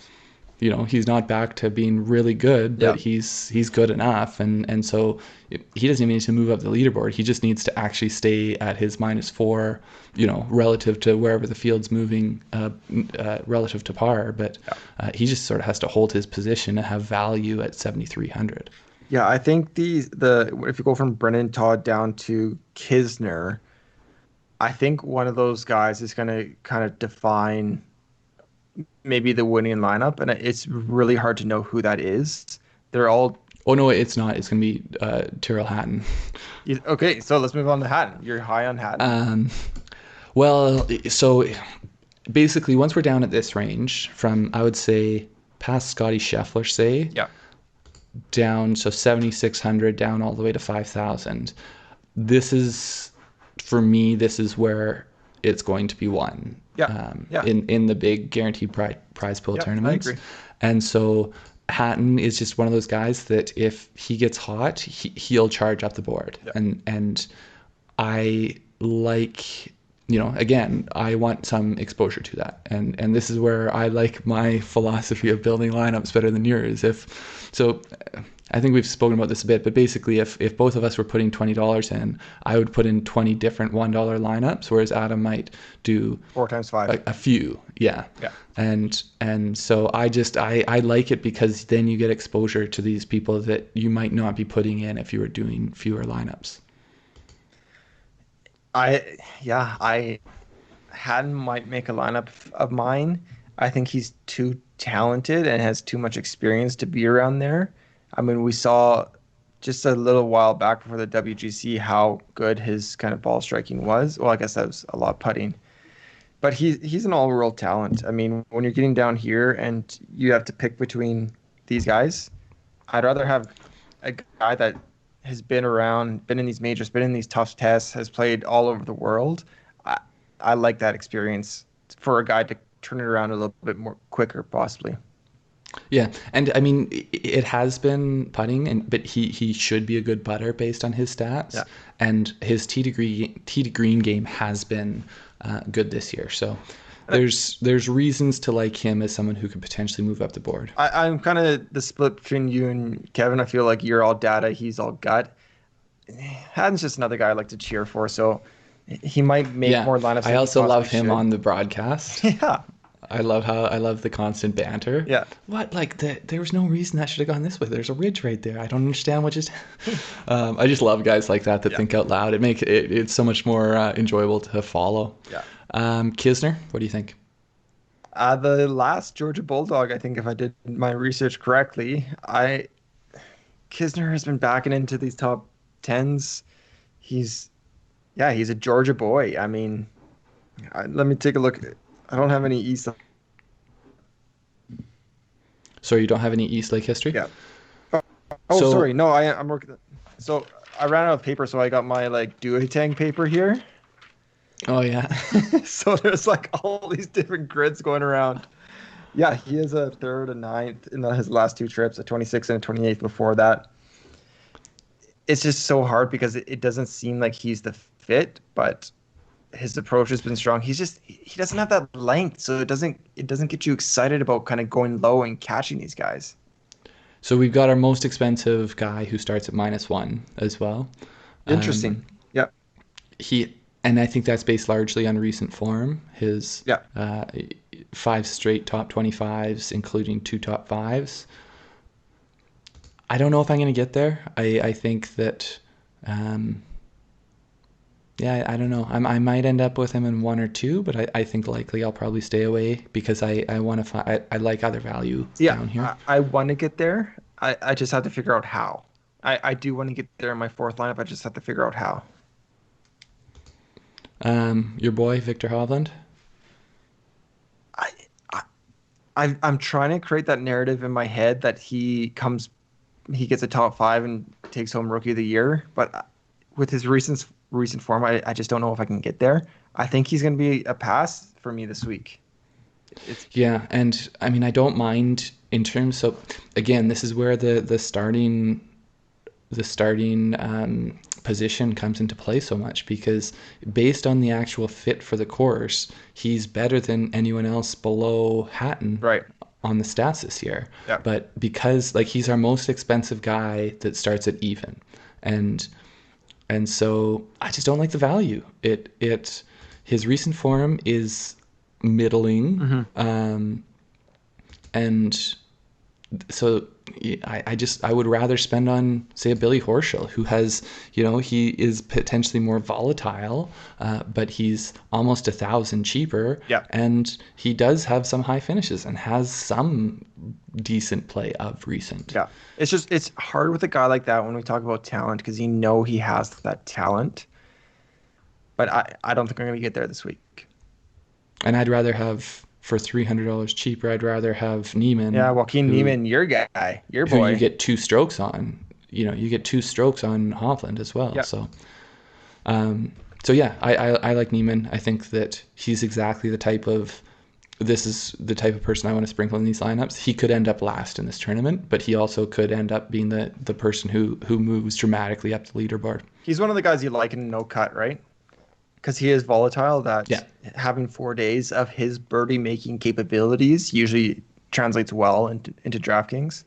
Speaker 2: he's not back to being really good, but
Speaker 1: Yeah.
Speaker 2: he's good enough, and so he doesn't even need to move up the leaderboard. He just needs to actually stay at his -4, relative to wherever the field's moving, relative to par. But he just sort of has to hold his position and have value at 7,300.
Speaker 1: Yeah, I think the if you go from Brennan Todd down to Kisner, I think one of those guys is going to kind of define maybe the winning lineup, and it's really hard to know who that is. They're all
Speaker 2: Oh no, it's not. It's gonna be Tyrrell Hatton.
Speaker 1: okay. So let's move on to Hatton. You're high on Hatton.
Speaker 2: Um, Well, so basically, once we're down at this range, from I would say past Scotty Scheffler, say
Speaker 1: Yeah.
Speaker 2: down, so 7,600 down all the way to 5,000. This is, for me, this is where it's going to be won
Speaker 1: Yeah. Yeah.
Speaker 2: in the big guaranteed prize pool
Speaker 1: Yeah. I
Speaker 2: tournaments.
Speaker 1: agree.
Speaker 2: And so Hatton is just one of those guys that if he gets hot, he'll charge up the board.
Speaker 1: Yeah.
Speaker 2: And I like, again, I want some exposure to that. And this is where I like my philosophy of building lineups better than yours. I think we've spoken about this a bit, but basically if both of us were putting $20 in, I would put in 20 different $1 lineups, whereas Adam might do
Speaker 1: 4 times 5.
Speaker 2: a few. Yeah.
Speaker 1: Yeah.
Speaker 2: And so I like it because then you get exposure to these people that you might not be putting in if you were doing fewer lineups.
Speaker 1: I Hatton might make a lineup of mine. I think he's too talented and has too much experience to be around there. I mean, we saw just a little while back before the WGC how good his kind of ball striking was. Well, I guess that was a lot of putting, but he's an all-world talent. I mean, when you're getting down here and you have to pick between these guys, I'd rather have a guy that has been around, been in these majors, been in these tough tests, has played all over the world. I like that experience for a guy to turn it around a little bit more quicker, possibly.
Speaker 2: Yeah, and I mean it has been putting, but he should be a good putter based on his stats,
Speaker 1: Yeah.
Speaker 2: and his tee to green game has been good this year. So there's reasons to like him as someone who could potentially move up the board.
Speaker 1: I'm kind of the split between you and Kevin. I feel like you're all data, he's all gut. Haddon's just another guy I like to cheer for, so he might make
Speaker 2: Yeah,
Speaker 1: more lineups
Speaker 2: I
Speaker 1: than he
Speaker 2: also love
Speaker 1: possibly
Speaker 2: him
Speaker 1: should.
Speaker 2: on the broadcast.
Speaker 1: Yeah,
Speaker 2: I love the constant banter.
Speaker 1: yeah.
Speaker 2: What, like there was no reason that should have gone this way. There's a ridge right there. I don't understand what just. I just love guys like that
Speaker 1: Yeah.
Speaker 2: think out loud. It's so much more enjoyable to follow.
Speaker 1: Yeah.
Speaker 2: Kisner, what do you think?
Speaker 1: The last Georgia Bulldog, I think if I did my research correctly, Kisner has been backing into these top tens. He's he's a Georgia boy. I mean, let me take a look. I don't have any East.
Speaker 2: So you don't have any East Lake history?
Speaker 1: Yeah. Oh,
Speaker 2: So
Speaker 1: sorry. No, I'm working. So I ran out of paper, so I got my like duotang paper here.
Speaker 2: oh yeah.
Speaker 1: So there's like all these different grids going around. Yeah, he is a third, a ninth in his last two trips, a 26th and a 28th before that. It's just so hard because it doesn't seem like he's the fit, but his approach has been strong. He doesn't have that length, so it doesn't get you excited about kind of going low and catching these guys.
Speaker 2: So we've got our most expensive guy who starts at -1 as well.
Speaker 1: Interesting. Yeah.
Speaker 2: He and I think that's based largely on recent form. His
Speaker 1: Yeah.
Speaker 2: 5 straight top 25s, including 2 top 5s. I don't know if I'm going to get there. I think that, I don't know. I might end up with him in 1 or 2, but I think likely I'll probably stay away because I want to find, I like other value
Speaker 1: Yeah.
Speaker 2: down here.
Speaker 1: I want to get there. I just have to figure out how. I do want to get there in my fourth lineup. I just have to figure out how.
Speaker 2: Your boy, Victor Hovland.
Speaker 1: I, I'm trying to create that narrative in my head that he gets a top 5 and takes home Rookie of the Year. But with his recent form, I just don't know if I can get there. I think he's going to be a pass for me this week.
Speaker 2: Yeah, and I mean I don't mind in terms. So again, this is where the starting position comes into play so much because based on the actual fit for the course, he's better than anyone else below Hatton
Speaker 1: Right.
Speaker 2: on the stats this year.
Speaker 1: Yeah.
Speaker 2: But because like he's our most expensive guy that starts at even, and so I just don't like the value. His recent form is middling, and so I would rather spend on say a Billy Horschel who has he is potentially more volatile, but he's almost 1,000 cheaper,
Speaker 1: Yeah.
Speaker 2: and he does have some high finishes and has some decent play of recent.
Speaker 1: Yeah. It's hard with a guy like that when we talk about talent because he has that talent. but I don't think I'm going to get there this week.
Speaker 2: And I'd rather have for $300 cheaper. I'd rather have
Speaker 1: Yeah,
Speaker 2: Neiman,
Speaker 1: Joaquin
Speaker 2: who
Speaker 1: Niemann, your guy, your
Speaker 2: who you
Speaker 1: boy.
Speaker 2: get two strokes on. You get two strokes on Hovland as well.
Speaker 1: Yeah.
Speaker 2: So yeah, I like Neiman. I think that he's exactly the type of this is the type of person I want to sprinkle in these lineups. He could end up last in this tournament, but he also could end up being the person who moves dramatically up the leaderboard.
Speaker 1: He's one of the guys you like in no cut, right? Because he is volatile.
Speaker 2: Yeah.
Speaker 1: That having 4 days of his birdie making capabilities usually translates well into DraftKings.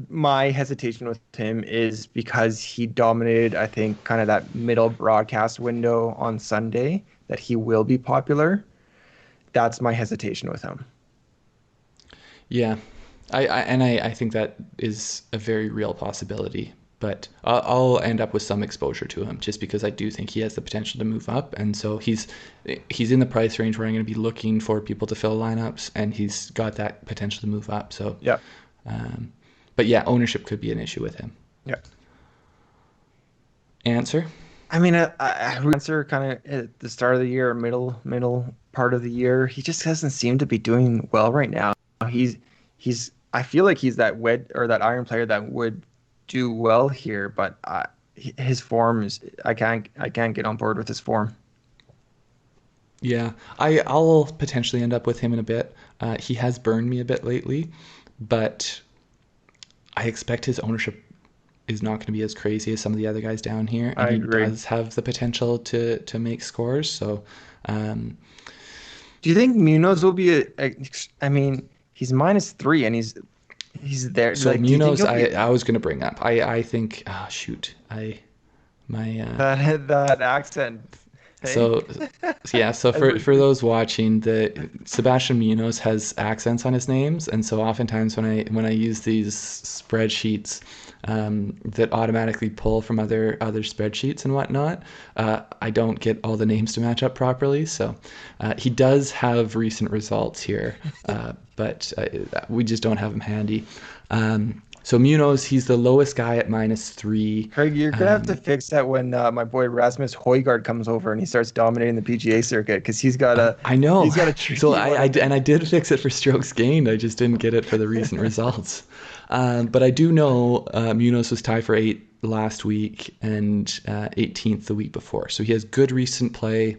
Speaker 1: My hesitation with him is because he dominated, I think, kind of that middle broadcast window on Sunday, that he will be popular. That's my hesitation with him.
Speaker 2: Yeah, I think that is a very real possibility. But I'll end up with some exposure to him just because I do think he has the potential to move up, and so he's in the price range where I'm going to be looking for people to fill lineups, and he's got that potential to move up. So
Speaker 1: Yeah.
Speaker 2: but yeah, ownership could be an issue with him.
Speaker 1: Yeah.
Speaker 2: Answer?
Speaker 1: I mean, answer kind of at the start of the year, middle part of the year. He just doesn't seem to be doing well right now. He's. I feel like he's that wed or that iron player that would do well here, but his form is. I can't get on board with his form.
Speaker 2: Yeah, I'll potentially end up with him in a bit. He has burned me a bit lately, but I expect his ownership is not going to be as crazy as some of the other guys down here, and
Speaker 1: I
Speaker 2: he
Speaker 1: agree.
Speaker 2: does have the potential to make scores. So,
Speaker 1: Do you think Munoz will be I mean, he's -3 and he's there.
Speaker 2: so
Speaker 1: Like, do you think
Speaker 2: Munoz,
Speaker 1: he'll be
Speaker 2: I was going to bring up. I think, shoot, I my
Speaker 1: that accent? Hey,
Speaker 2: so yeah. So
Speaker 1: I
Speaker 2: for
Speaker 1: would-
Speaker 2: those watching, the Sebastian Munoz has accents on his names, and so oftentimes when I use these spreadsheets that automatically pull from other spreadsheets and whatnot, I don't get all the names to match up properly. So he does have recent results here, but we just don't have them handy. So Munoz, he's the lowest guy at -3.
Speaker 1: Craig, you're gonna have to fix that when my boy Rasmus Højgaard comes over and he starts dominating the PGA circuit because
Speaker 2: I know.
Speaker 1: he's got a
Speaker 2: So
Speaker 1: tricky one.
Speaker 2: and I did fix it for strokes gained. I just didn't get it for the recent results. But I do know Munoz was tied for 8th last week and 18th the week before. So he has good recent play.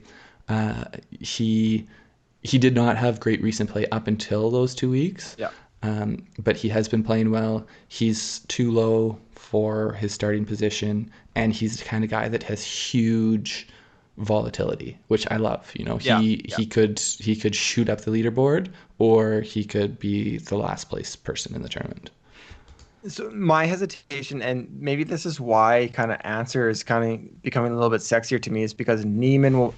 Speaker 2: He did not have great recent play up until those 2 weeks.
Speaker 1: Yeah.
Speaker 2: But he has been playing well. He's too low for his starting position, and he's the kind of guy that has huge volatility, which I love.
Speaker 1: Yeah.
Speaker 2: He could shoot up the leaderboard, or he could be the last place person in the tournament.
Speaker 1: So my hesitation, and maybe this is why kind of answer is kind of becoming a little bit sexier to me, is because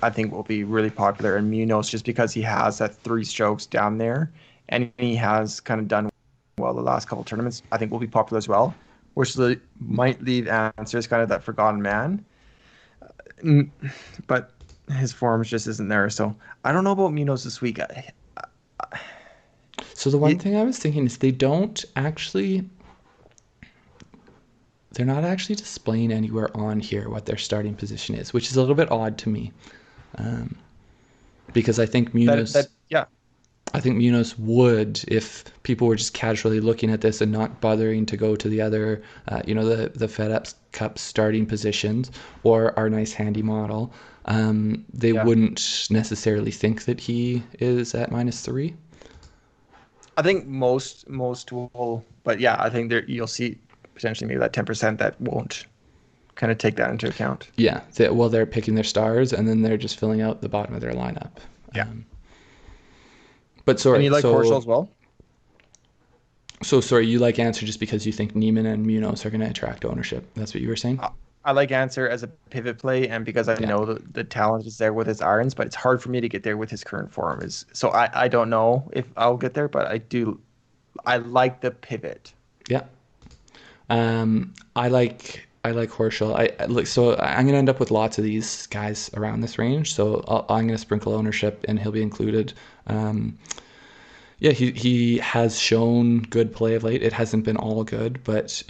Speaker 1: I think will be really popular, and Munoz just because he has that 3 strokes down there, and he has kind of done well the last couple of tournaments. I think will be popular as well, which might leave answer as kind of that forgotten man. But his form just isn't there. So I don't know about Munoz this week.
Speaker 2: So the one thing I was thinking is they're not actually displaying anywhere on here what their starting position is, which is a little bit odd to me. Because I think Munoz.
Speaker 1: Yeah.
Speaker 2: I think Munoz would, if people were just casually looking at this and not bothering to go to the other, the FedEx Cup starting positions or our nice handy model, they wouldn't necessarily think that he is at -3.
Speaker 1: I think most will, but yeah, I think you'll see potentially maybe that 10% that won't kind of take that into account.
Speaker 2: Yeah, they're picking their stars and then they're just filling out the bottom of their lineup.
Speaker 1: Yeah.
Speaker 2: But sorry,
Speaker 1: And you like Horschel as well?
Speaker 2: So sorry, you like Answer just because you think Neiman and Munoz are going to attract ownership. That's what you were saying?
Speaker 1: I like Answer as a pivot play, and because I know the talent is there with his irons, but it's hard for me to get there with his current form. So I don't know if I'll get there, but I do. I like the pivot.
Speaker 2: Yeah. I like Horschel. So I'm going to end up with lots of these guys around this range. So I'm going to sprinkle ownership, and he'll be included. Yeah, he has shown good play of late. It hasn't been all good, but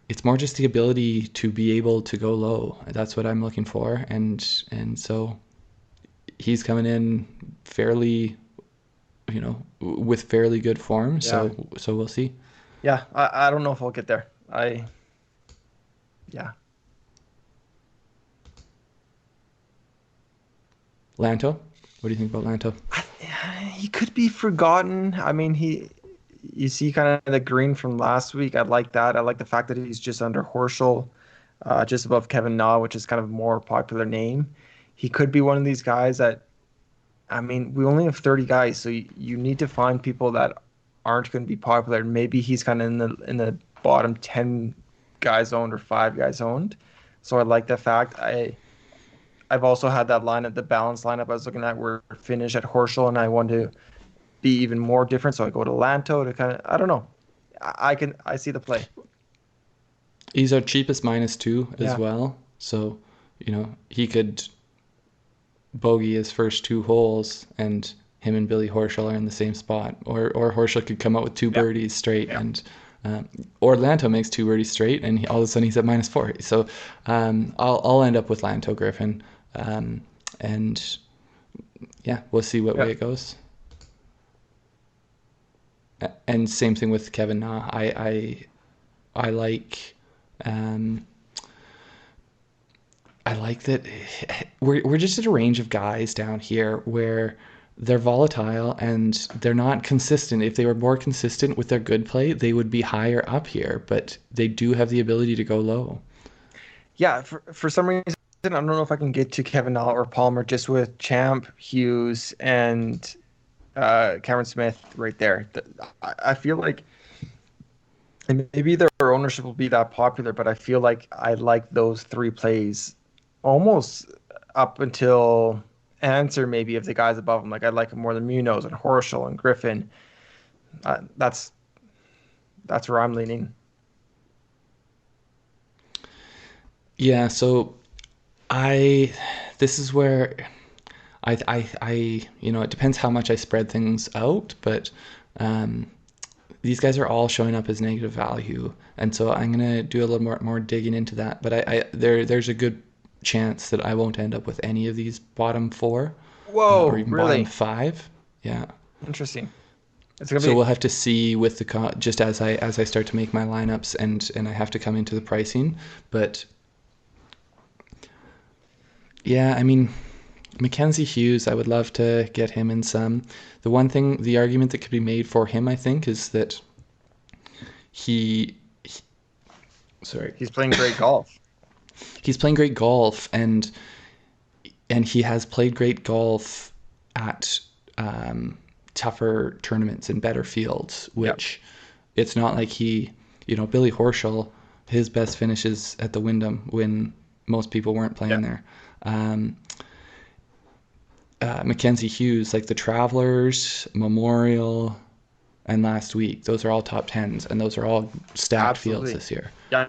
Speaker 2: it's more just the ability to be able to go low. That's what I'm looking for, and so he's coming in fairly, with fairly good form.
Speaker 1: Yeah.
Speaker 2: So we'll see.
Speaker 1: Yeah. I don't know if I'll get there. Yeah.
Speaker 2: Lanto, what do you think about Lanto?
Speaker 1: He could be forgotten. I mean, you see kind of the green from last week. I like that. I like the fact that he's just under Horschel, just above Kevin Na, which is kind of a more popular name. He could be one of these guys that, I mean, we only have 30 guys, so you need to find people that aren't going to be popular. Maybe he's kind of in the bottom 10 guys owned or 5 guys owned. So I like that fact. I've also had that lineup, the balance lineup I was looking at, where finish at Horschel, and I want to be even more different. So I go to Lanto to kind of, I don't know. I see the play.
Speaker 2: He's our cheapest -2 as
Speaker 1: Yeah.
Speaker 2: well. So, he could bogey his first 2 holes, and him and Billy Horschel are in the same spot. Or Horschel could come out with two
Speaker 1: Yeah.
Speaker 2: birdies straight,
Speaker 1: Yeah.
Speaker 2: and or Lanto makes 2 birdies straight, and all of a sudden he's at -4. So I'll end up with Lanto Griffin, and yeah, we'll see what
Speaker 1: Yeah.
Speaker 2: way it goes. And same thing with Kevin Na. I like. Um, I like that we're just at a range of guys down here where they're volatile and they're not consistent. If they were more consistent with their good play, they would be higher up here, but they do have the ability to go low.
Speaker 1: Yeah. For some reason, I don't know if I can get to Kevin Na or Palmer just with Champ, Hughes, and Cameron Smith right there. I feel like, and maybe their ownership will be that popular, but I feel like I like those three plays almost up until answer maybe of the guys above them. Like I like them more than Munoz and Horschel and Griffin. Uh, that's that's where I'm leaning.
Speaker 2: Yeah, so I this is where it depends how much I spread things out, but um, these guys are all showing up as negative value, and so I'm gonna do a little more digging into that. But there's a good chance that I won't end up with any of these bottom four, or
Speaker 1: Whoa,
Speaker 2: even bottom
Speaker 1: really
Speaker 2: five. Yeah.
Speaker 1: interesting. It's gonna
Speaker 2: So
Speaker 1: be
Speaker 2: we'll have to see with just as I start to make my lineups, and I have to come into the pricing. But yeah, I mean, Mackenzie Hughes, I would love to get him in some. The argument that could be made for him, I think, is that he sorry,
Speaker 1: he's playing great golf.
Speaker 2: he's playing great golf, and he has played great golf at tougher tournaments and better fields,
Speaker 1: Yep.
Speaker 2: which it's not like Billy Horschel, his best finishes at the Wyndham when most people weren't playing
Speaker 1: Yep.
Speaker 2: there. Um, Mackenzie Hughes, like the Travelers, Memorial, and last week, those are all top tens, and those are all stacked fields
Speaker 1: Absolutely.
Speaker 2: this year.
Speaker 1: Yeah.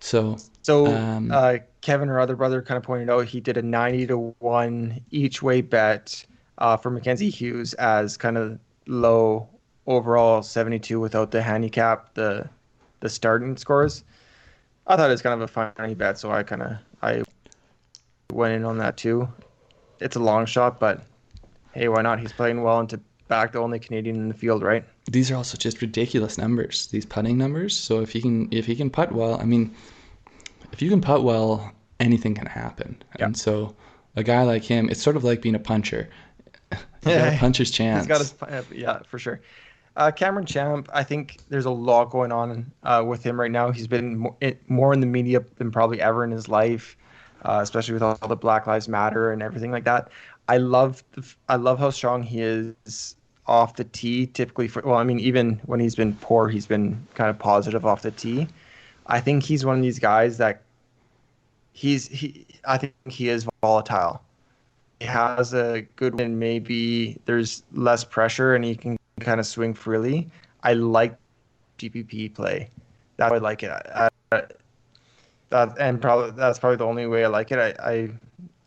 Speaker 2: So,
Speaker 1: So
Speaker 2: um,
Speaker 1: Kevin, her other brother, kind of pointed out he did a 90-1 each way bet for Mackenzie Hughes as kind of low overall 72 without the handicap, the starting scores. I thought it was kind of a funny bet, so I went in on that too. It's a long shot, but hey, why not? He's playing well and to back the only Canadian in the field, right?
Speaker 2: these are also just ridiculous numbers, these putting numbers. So if he can putt well, I mean, if you can putt well, anything can happen.
Speaker 1: Yeah.
Speaker 2: And so a guy like him, it's sort of like being a puncher. You got a
Speaker 1: Yeah,
Speaker 2: puncher's
Speaker 1: he's got his
Speaker 2: chance.
Speaker 1: yeah, for sure. Cameron Champ, I think there's a lot going on with him right now. He's been more in the media than probably ever in his life, especially with all the Black Lives Matter and everything like that. I love how strong he is off the tee. Typically, well, I mean, even when he's been poor, he's been kind of positive off the tee. I think he's one of these guys that I think he is volatile. He has a good win. Maybe there's less pressure and he can kind of swing freely. I like GPP play. That's why I like it. That's probably the only way I like it.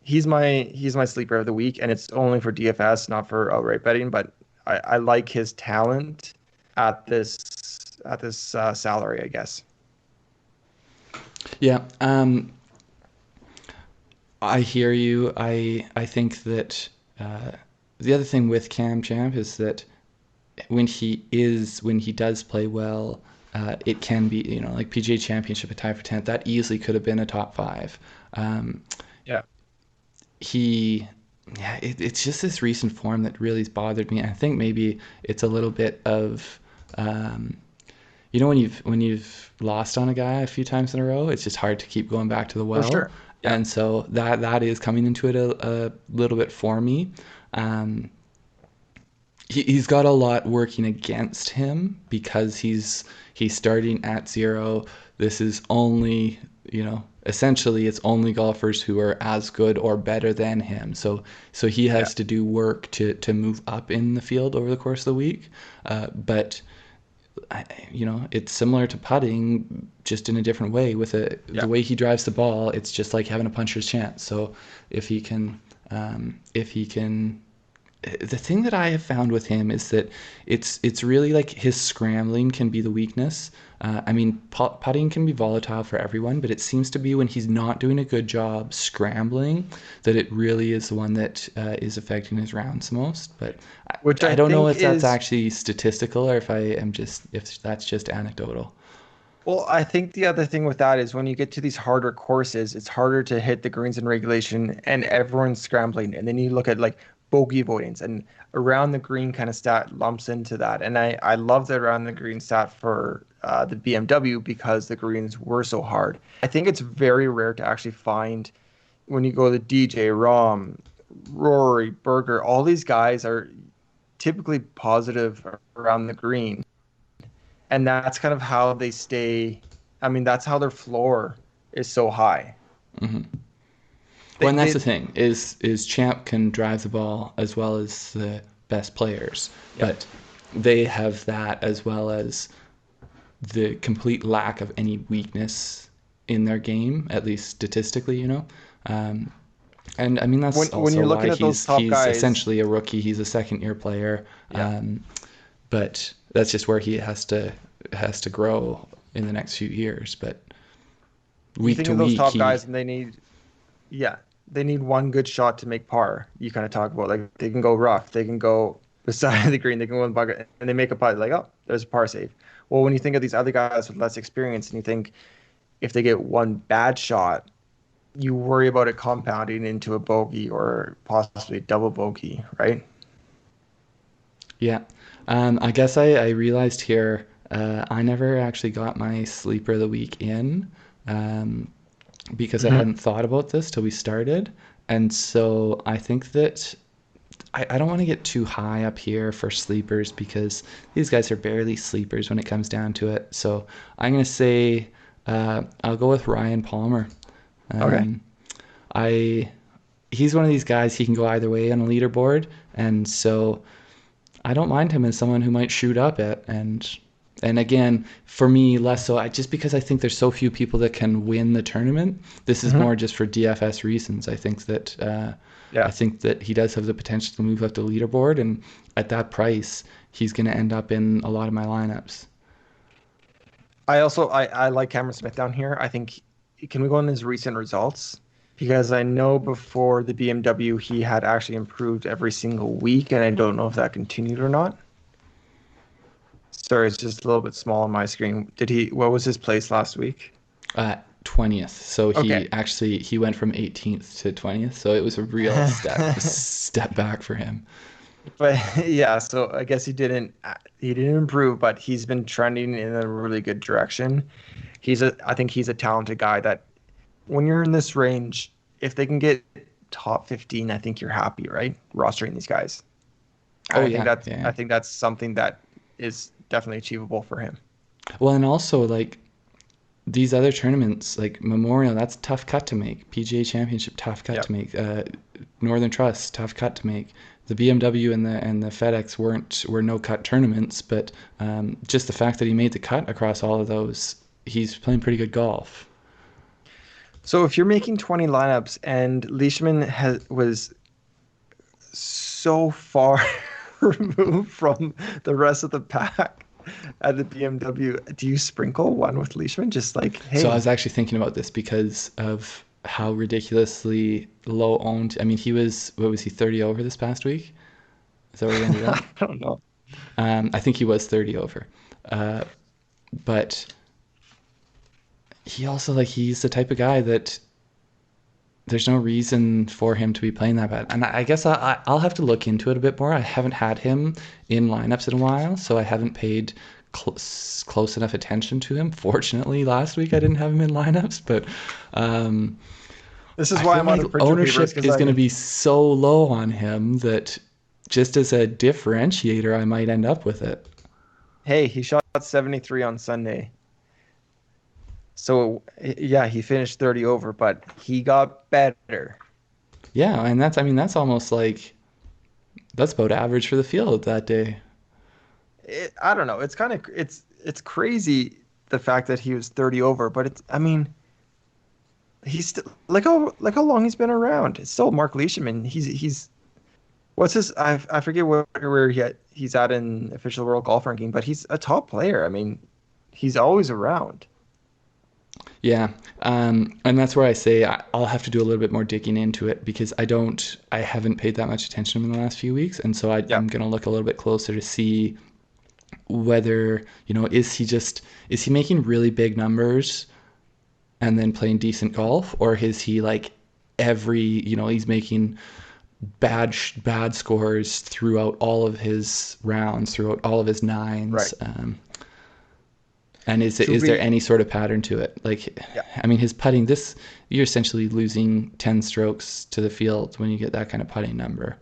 Speaker 1: He's my sleeper of the week, and it's only for DFS, not for outright betting. But I like his talent at this salary, I guess.
Speaker 2: Yeah, I hear you. I think that the other thing with Cam Champ is that when he does play well, it can be, like PGA Championship a tie for 10th. That easily could have been a top five. Um,
Speaker 1: Yeah,
Speaker 2: he Yeah, it's just this recent form that really has bothered me. I think maybe it's a little bit of um, when you've lost on a guy a few times in a row, it's just hard to keep going back to the
Speaker 1: for
Speaker 2: well.
Speaker 1: sure. Yeah.
Speaker 2: And so that is coming into it a little bit for me. Um, he's got a lot working against him because he's starting at zero. This is only, essentially it's only golfers who are as good or better than him. So he
Speaker 1: Yeah.
Speaker 2: has to do work to move up in the field over the course of the week. But it's similar to putting, just in a different way. The
Speaker 1: Yeah.
Speaker 2: way he drives the ball, it's just like having a puncher's chance. So if he can, if he can the thing that I have found with him is that it's really like his scrambling can be the weakness. I mean, putting can be volatile for everyone, but it seems to be when he's not doing a good job scrambling that it really is the one that is affecting his rounds the most. But
Speaker 1: Which
Speaker 2: I
Speaker 1: I
Speaker 2: don't know
Speaker 1: think
Speaker 2: if that's
Speaker 1: is
Speaker 2: actually statistical or if that's just anecdotal.
Speaker 1: Well, I think the other thing with that is when you get to these harder courses, it's harder to hit the greens in regulation and everyone's scrambling. And then you look at like bogey avoidance and around the green kind of stat lumps into that. And I love the around the green stat for the BMW because the greens were so hard. I think it's very rare to actually find when you go to DJ, Rom, Rory, Berger, all these guys are typically positive around the green and that's kind of how they stay. I mean, that's how their floor is so high.
Speaker 2: Well,
Speaker 1: They,
Speaker 2: and that's the
Speaker 1: they,
Speaker 2: thing is Champ can drive the ball as well as the best players,
Speaker 1: yeah,
Speaker 2: but they have that as well as the complete lack of any weakness in their game, at least statistically. Um, and I mean that's
Speaker 1: when
Speaker 2: also
Speaker 1: you're
Speaker 2: why
Speaker 1: looking at those top
Speaker 2: he's
Speaker 1: guys,
Speaker 2: essentially a rookie. He's a second year player,
Speaker 1: yeah,
Speaker 2: but that's just where he has to grow in the next few years. But
Speaker 1: you
Speaker 2: week
Speaker 1: think
Speaker 2: to
Speaker 1: of those
Speaker 2: week,
Speaker 1: top
Speaker 2: he
Speaker 1: guys, and yeah, they need one good shot to make par. You kind of talk about like they can go rough, they can go beside the green, they can go in the bucket, and they make a putt. Like, oh, there's a par save. Well, when you think of these other guys with less experience, and you think if they get one bad shot, you worry about it compounding into a bogey or possibly a double bogey, right?
Speaker 2: Yeah. I guess I realized here I never actually got my sleeper of the week in um, because I
Speaker 1: Mhm.
Speaker 2: hadn't thought about this till we started. And so I think that I don't want to get too high up here for sleepers because these guys are barely sleepers when it comes down to it. So I'm going to say I'll go with Ryan Palmer.
Speaker 1: Okay.
Speaker 2: Um, I He's one of these guys, he can go either way on a leaderboard. And so I don't mind him as someone who might shoot up at and again for me less so just because I think there's so few people that can win the tournament. This is
Speaker 1: Mhm.
Speaker 2: more just for DFS reasons. I
Speaker 1: Yeah.
Speaker 2: think that he does have the potential to move up the leaderboard, and at that price, he's going to end up in a lot of my lineups.
Speaker 1: I like Cameron Smith down here. I think can we go on his recent results? Because I know before the BMW he had actually improved every single week, and I don't know if that continued or not. Sorry, it's just a little bit small on my screen. What was his place last week?
Speaker 2: 20th. So
Speaker 1: Okay.
Speaker 2: he went from 18th to 20th. So it was a real step back for him.
Speaker 1: But yeah, so I guess he didn't improve, but he's been trending in a really good direction. I think he's a talented guy that when you're in this range, if they can get top 15, I think you're happy, right? Rostering these guys. And
Speaker 2: Oh
Speaker 1: I think
Speaker 2: yeah,
Speaker 1: that's
Speaker 2: yeah.
Speaker 1: I think that's something that is definitely achievable for him.
Speaker 2: Well, and also like these other tournaments, like Memorial, that's a tough cut to make. PGA Championship, tough cut
Speaker 1: Yep.
Speaker 2: to make. Northern Trust, tough cut to make. The BMW and the FedEx were no cut tournaments, but just the fact that he made the cut across all of those, he's playing pretty good golf.
Speaker 1: So if you're making 20 lineups and Leishman was so far removed from the rest of the pack at the BMW. Do you sprinkle one with Leishman? Just like,
Speaker 2: So I
Speaker 1: hey,
Speaker 2: was actually thinking about this because of how ridiculously low owned. I mean, he was, what was he, 30 over this past week? Is that where he ended
Speaker 1: I
Speaker 2: up?
Speaker 1: don't know.
Speaker 2: I think he was 30 over. Uh, but he also, like, he's the type of guy that there's no reason for him to be playing that bad. And I guess I'll have to look into it a bit more. I haven't had him in lineups in a while, so I haven't paid close enough attention to him. Fortunately, last week I didn't have him in lineups, but um,
Speaker 1: This is
Speaker 2: I
Speaker 1: why
Speaker 2: feel
Speaker 1: I'm on
Speaker 2: like
Speaker 1: the Pritchard papers
Speaker 2: ownership
Speaker 1: because
Speaker 2: is going to
Speaker 1: I,
Speaker 2: be so low on him that just as a differentiator, I might end up with it.
Speaker 1: hey, he shot 73 on Sunday. So yeah, he finished 30 over, but he got better.
Speaker 2: Yeah, and that's, I mean, that's almost like, that's about average for the field that day.
Speaker 1: I don't know. It's kind of it's crazy the fact that he was 30 over, but it's I mean he's still like how long he's been around. It's still Mark Leishman. He's what's his I forget where he's at in official world golf ranking, but he's a top player. I mean, he's always around.
Speaker 2: Yeah, and that's where I say I'll have to do a little bit more digging into it because I haven't paid that much attention to him in the last few weeks, and so
Speaker 1: Yeah,
Speaker 2: I'm gonna look a little bit closer to see whether, is he making really big numbers and then playing decent golf, or is he like he's making bad scores throughout all of his rounds, throughout all of his
Speaker 1: right.
Speaker 2: nines. And
Speaker 1: Should
Speaker 2: is there
Speaker 1: we?
Speaker 2: any sort of pattern to it? Like,
Speaker 1: Yeah,
Speaker 2: I mean, his putting, this, you're essentially losing 10 strokes to the field when you get that kind of putting number.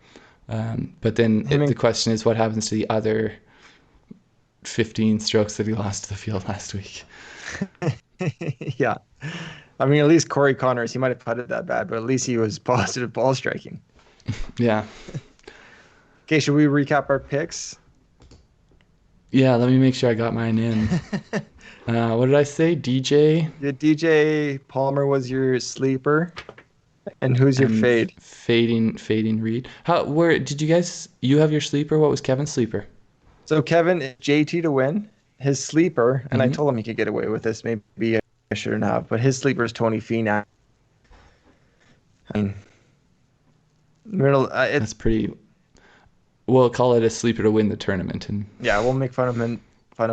Speaker 2: But then
Speaker 1: him
Speaker 2: the
Speaker 1: and
Speaker 2: question is, what happens to the other 15 strokes that he lost to the field last week?
Speaker 1: yeah. I mean, at least Corey Connors, he might have putted that bad, but at least he was positive ball striking.
Speaker 2: Yeah.
Speaker 1: Okay, should we recap our picks?
Speaker 2: Yeah, let me make sure I got mine in. What did I say? DJ
Speaker 1: The DJ Palmer was your sleeper, and who's your
Speaker 2: and
Speaker 1: fade?
Speaker 2: fading Reed. Where did you have your sleeper? What was Kevin's sleeper?
Speaker 1: So Kevin is JT to win. His sleeper, and I
Speaker 2: Hmm.
Speaker 1: told him he could get away with this. Maybe I shouldn't have, but his sleeper is Tony Finau. I mean, middle.
Speaker 2: That's pretty. We'll call it a sleeper to win the tournament. And
Speaker 1: Yeah, we'll make fun of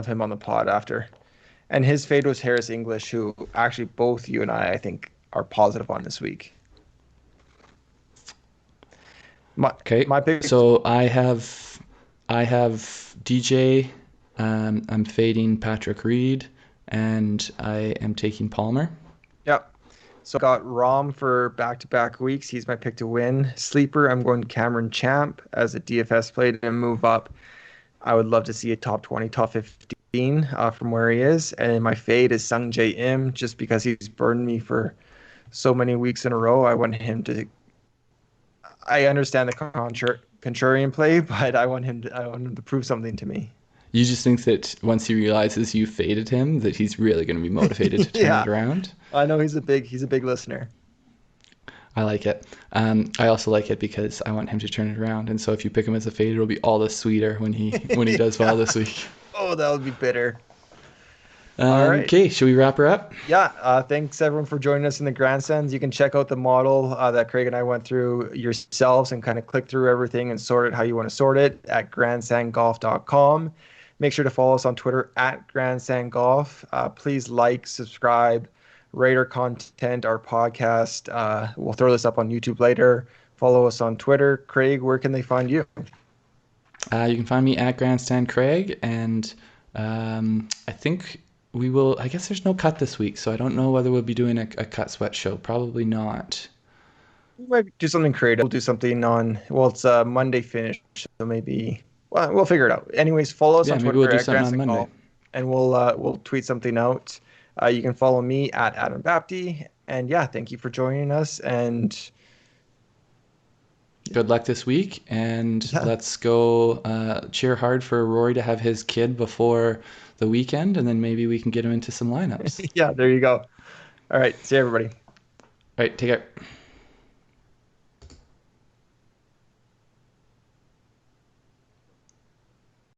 Speaker 1: him on the pod after. And his fade was Harris English, who actually both you and I think, are positive on this week. My
Speaker 2: okay,
Speaker 1: my pick.
Speaker 2: so I have DJ. I'm fading Patrick Reed, and I am taking Palmer.
Speaker 1: Yep. So I got Rom for back-to-back weeks. He's my pick to win. Sleeper, I'm going Cameron Champ as a DFS play to move up. I would love to see a top 20, top 15 from where he is. And my fade is Sung J Im just because he's burned me for so many weeks in a row. I want him to. I understand the contrarian play, but I want him to prove something to me.
Speaker 2: You just think that once he realizes you faded him, that he's really going to be motivated to turn
Speaker 1: Yeah,
Speaker 2: it around.
Speaker 1: I know he's a big listener.
Speaker 2: I like it. I also like it because I want him to turn it around. And so if you pick him as a fade, it'll be all the sweeter when he does well
Speaker 1: Yeah.
Speaker 2: this week.
Speaker 1: Oh, that would be bitter. All right.
Speaker 2: Okay, should we wrap her up?
Speaker 1: Yeah, thanks everyone for joining us in the grandstands. You can check out the model that Craig and I went through yourselves and kind of click through everything and sort it how you want to sort it at grandstandgolf.com. Make sure to follow us on Twitter at grandstandgolf. Please like, subscribe, rate our content, our podcast. We'll throw this up on YouTube later. Follow us on Twitter. Craig, where can they find you?
Speaker 2: You can find me at Grandstand Craig, and I think we will. I guess there's no cut this week, so I don't know whether we'll be doing a cut sweat show. Probably not.
Speaker 1: We might do something creative. We'll do something well, it's a Monday finish, so maybe, well, we'll figure it out. Anyways, follow us
Speaker 2: Yeah,
Speaker 1: on
Speaker 2: maybe we'll
Speaker 1: Twitter
Speaker 2: do
Speaker 1: at
Speaker 2: something on
Speaker 1: Grandstand
Speaker 2: Monday.
Speaker 1: Golf, and we'll tweet something out. You can follow me at Adam Bapty, and yeah, thank you for joining us. And
Speaker 2: Good luck this week, and
Speaker 1: yeah,
Speaker 2: let's go cheer hard for Rory to have his kid before the weekend, and then maybe we can get him into some lineups.
Speaker 1: yeah, there you go. All right, see you, everybody.
Speaker 2: All right, take care.